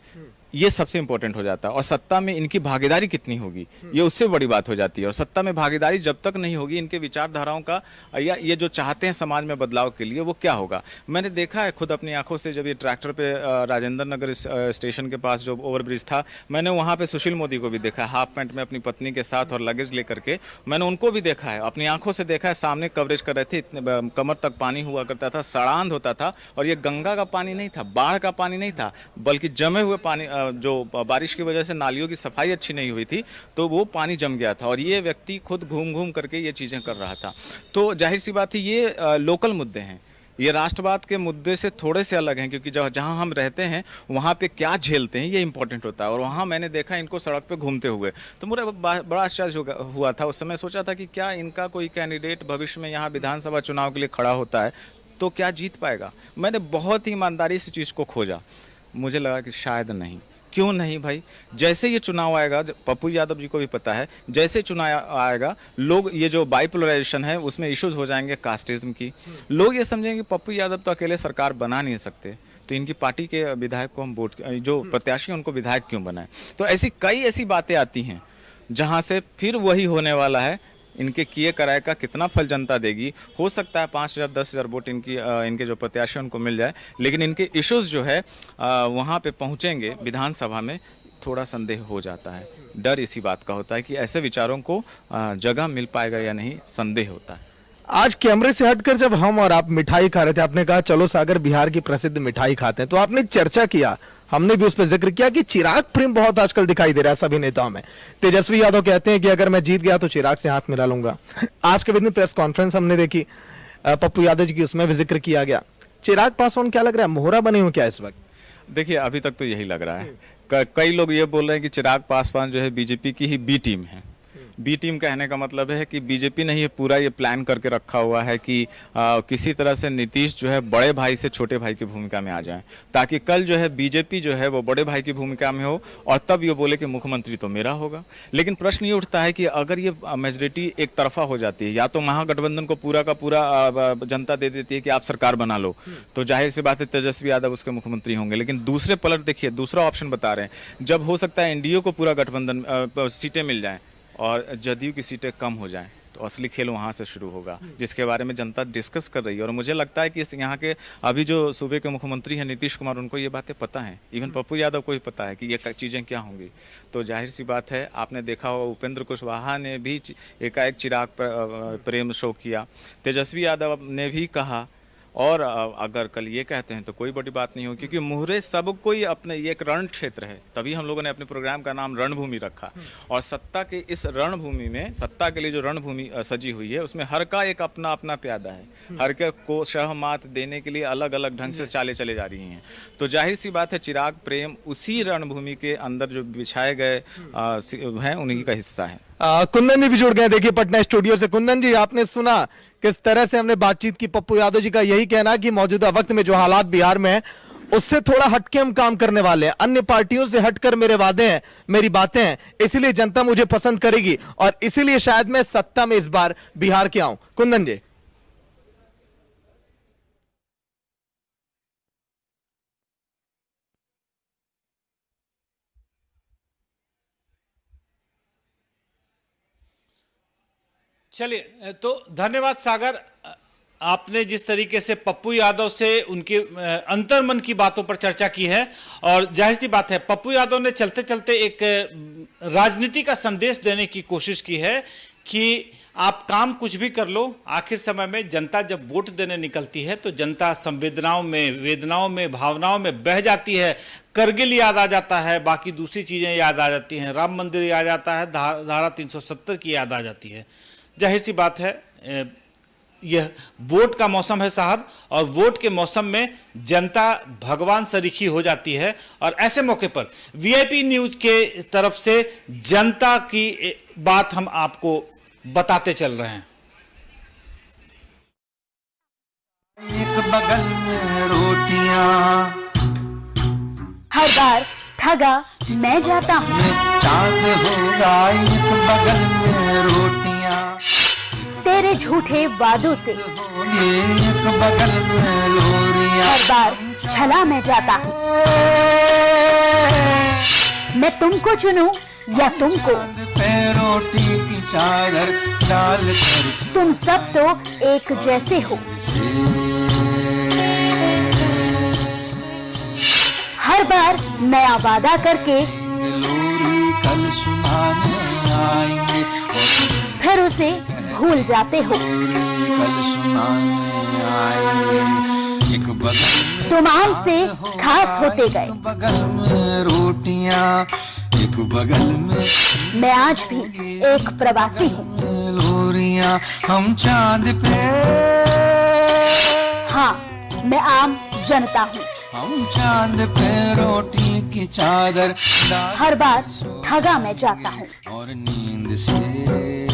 ये सबसे इंपॉर्टेंट हो जाता है। और सत्ता में इनकी भागीदारी कितनी होगी, ये उससे बड़ी बात हो जाती है। और सत्ता में भागीदारी जब तक नहीं होगी, इनके विचारधाराओं का या ये जो चाहते हैं समाज में बदलाव के लिए, वो क्या होगा। मैंने देखा है खुद अपनी आंखों से, जब ये ट्रैक्टर पे राजेंद्र नगर स्टेशन के पास जो ओवरब्रिज था, मैंने वहाँ पे सुशील मोदी को भी देखा है, हाफ पैंट में अपनी पत्नी के साथ और लगेज लेकर के। मैंने उनको भी देखा है, अपनी आंखों से देखा है, सामने कवरेज कर रहे थे, इतने कमर तक पानी हुआ करता था, सड़ांध होता था। और ये गंगा का पानी नहीं था, बाढ़ का पानी नहीं था, बल्कि जमे हुए पानी, जो बारिश की वजह से नालियों की सफाई अच्छी नहीं हुई थी तो वो पानी जम गया था। और ये व्यक्ति खुद घूम घूम करके ये चीज़ें कर रहा था। तो जाहिर सी बात है ये लोकल मुद्दे हैं, ये राष्ट्रवाद के मुद्दे से थोड़े से अलग हैं, क्योंकि जहाँ हम रहते हैं वहाँ पे क्या झेलते हैं ये इंपॉर्टेंट होता है। और वहाँ मैंने देखा इनको सड़क पे घूमते हुए, तो मुझे बड़ा आश्चर्य हुआ था। उस समय सोचा था कि क्या इनका कोई कैंडिडेट भविष्य में यहाँ विधानसभा चुनाव के लिए खड़ा होता है तो क्या जीत पाएगा। मैंने बहुत ही ईमानदारी से चीज़ को खोजा, मुझे लगा कि शायद नहीं। क्यों नहीं भाई, जैसे ये चुनाव आएगा, पप्पू यादव जी को भी पता है, जैसे चुनाव आएगा लोग ये जो बाइपोलराइजेशन है उसमें इश्यूज हो जाएंगे कास्टिज्म की। लोग ये समझेंगे पप्पू यादव तो अकेले सरकार बना नहीं सकते, तो इनकी पार्टी के विधायक को हम वोट, जो प्रत्याशी उनको विधायक क्यों बनाएं। तो ऐसी कई ऐसी बातें आती हैं जहाँ से फिर वही होने वाला है, इनके किए कराए का कितना फल जनता देगी। हो सकता है 5,000 10,000 वोट इनके जो प्रत्याशी उनको मिल जाए, लेकिन इनके इश्यूज जो है वहाँ पे पहुँचेंगे विधानसभा में, थोड़ा संदेह हो जाता है। डर इसी बात का होता है कि ऐसे विचारों को जगह मिल पाएगा या नहीं, संदेह होता है। आज कैमरे से हटकर जब हम और आप मिठाई खा रहे थे, आपने कहा चलो सागर बिहार की प्रसिद्ध मिठाई खाते हैं, तो आपने चर्चा किया, हमने भी उस पर जिक्र किया कि चिराग प्रेम बहुत आजकल दिखाई दे रहा है सभी नेताओं में। तेजस्वी यादव कहते हैं कि अगर मैं जीत गया तो चिराग से हाथ मिला लूंगा। आज के दिन प्रेस कॉन्फ्रेंस हमने देखी पप्पू यादव जी की, उसमें भी जिक्र किया गया। चिराग पासवान क्या लग रहा है, मोहरा बने हो क्या इस वक्त? देखिए अभी तक तो यही लग रहा है। कई लोग ये बोल रहे हैं कि चिराग पासवान जो है बीजेपी की ही बी टीम है। बी टीम कहने का मतलब है कि बीजेपी ने ये पूरा ये प्लान करके रखा हुआ है कि किसी तरह से नीतीश जो है बड़े भाई से छोटे भाई की भूमिका में आ जाए, ताकि कल जो है बीजेपी जो है वो बड़े भाई की भूमिका में हो और तब ये बोले कि मुख्यमंत्री तो मेरा होगा। लेकिन प्रश्न ये उठता है कि अगर ये मेजोरिटी एक तरफा हो जाती है, या तो महागठबंधन को पूरा का पूरा जनता दे देती है कि आप सरकार बना लो, तो जाहिर सी बात है तेजस्वी यादव उसके मुख्यमंत्री होंगे। लेकिन दूसरे पलट देखिए, दूसरा ऑप्शन बता रहे हैं, जब हो सकता है एनडीए को पूरा गठबंधन सीटें मिल जाएं और जदयू की सीटें कम हो जाएं, तो असली खेल वहाँ से शुरू होगा, जिसके बारे में जनता डिस्कस कर रही है। और मुझे लगता है कि यहाँ के अभी जो सूबे के मुख्यमंत्री हैं नीतीश कुमार, उनको ये बातें पता हैं, इवन पप्पू यादव को भी पता है कि ये चीज़ें क्या होंगी। तो जाहिर सी बात है, आपने देखा होगा उपेंद्र कुशवाहा ने भी एकाएक चिराग प्रेम शो किया, तेजस्वी यादव ने भी कहा, और अगर कल ये कहते हैं तो कोई बड़ी बात नहीं हो, क्योंकि मुहरे सब कोई अपने, ये एक रण क्षेत्र है, तभी हम लोगों ने अपने प्रोग्राम का नाम रणभूमि रखा। और सत्ता के इस रणभूमि में, सत्ता के लिए जो रणभूमि सजी हुई है, उसमें हर का एक अपना अपना प्यादा है, हर के को शहमात देने के लिए अलग अलग ढंग से चाले चले जा रही हैं। तो जाहिर सी बात है चिराग प्रेम उसी रणभूमि के अंदर जो बिछाए गए हैं उन्हीं का हिस्सा है। कुंदन जी भी जुड़ गए, देखिए पटना स्टूडियो से। कुंदन जी, आपने सुना किस तरह से हमने बातचीत की, पप्पू यादव जी का यही कहना है कि मौजूदा वक्त में जो हालात बिहार में है उससे थोड़ा हटके हम काम करने वाले हैं, अन्य पार्टियों से हटकर मेरे वादे हैं, मेरी बातें हैं, इसीलिए जनता मुझे पसंद करेगी और इसीलिए शायद मैं सत्ता में इस बार बिहार के आऊं। कुंदन जी, चलिए, तो धन्यवाद सागर। आपने जिस तरीके से पप्पू यादव से उनके अंतर्मन की बातों पर चर्चा की है, और जाहिर सी बात है पप्पू यादव ने चलते चलते एक राजनीति का संदेश देने की कोशिश की है कि आप काम कुछ भी कर लो, आखिर समय में जनता जब वोट देने निकलती है तो जनता संवेदनाओं में, वेदनाओं में, भावनाओं में बह जाती है। करगिल याद आ जाता है, बाकी दूसरी चीज़ें याद आ जाती हैं, राम मंदिर याद आ जाता है, धारा 370 की याद आ जाती है। जाहिर सी बात है, यह वोट का मौसम है साहब, और वोट के मौसम में जनता भगवान सरीखी हो जाती है। और ऐसे मौके पर वीआईपी न्यूज के तरफ से जनता की बात हम आपको बताते चल रहे हैं। एक बगल में रोटियां, हर बार ठगा मैं जाता हूँ, चांद होगा एक बगल में रोटियां, तेरे झूठे वादों से होंगे एक बगल में लोरियां, हर बार छला मैं जाता हूँ। मैं तुमको चुनूं या तुमको, पे रोटी की चादर डाल कर, तुम सब तो एक जैसे हो। हर बार नया वादा करके लोरी कल सुनाने आएंगे, फिर उसे भूल जाते हो। कल सुनाने आएंगे, एक बगल में तुम आम से खास होते गए, बगल में रोटियां, एक बगल में मैं आज भी एक प्रवासी हूँ। लोरियां, हम चांद पे, हाँ, मैं आम जनता हूँ। हम चांद पे रोटी की चादर डाल, हर बार ठगा मैं जाता हूँ। और नींद से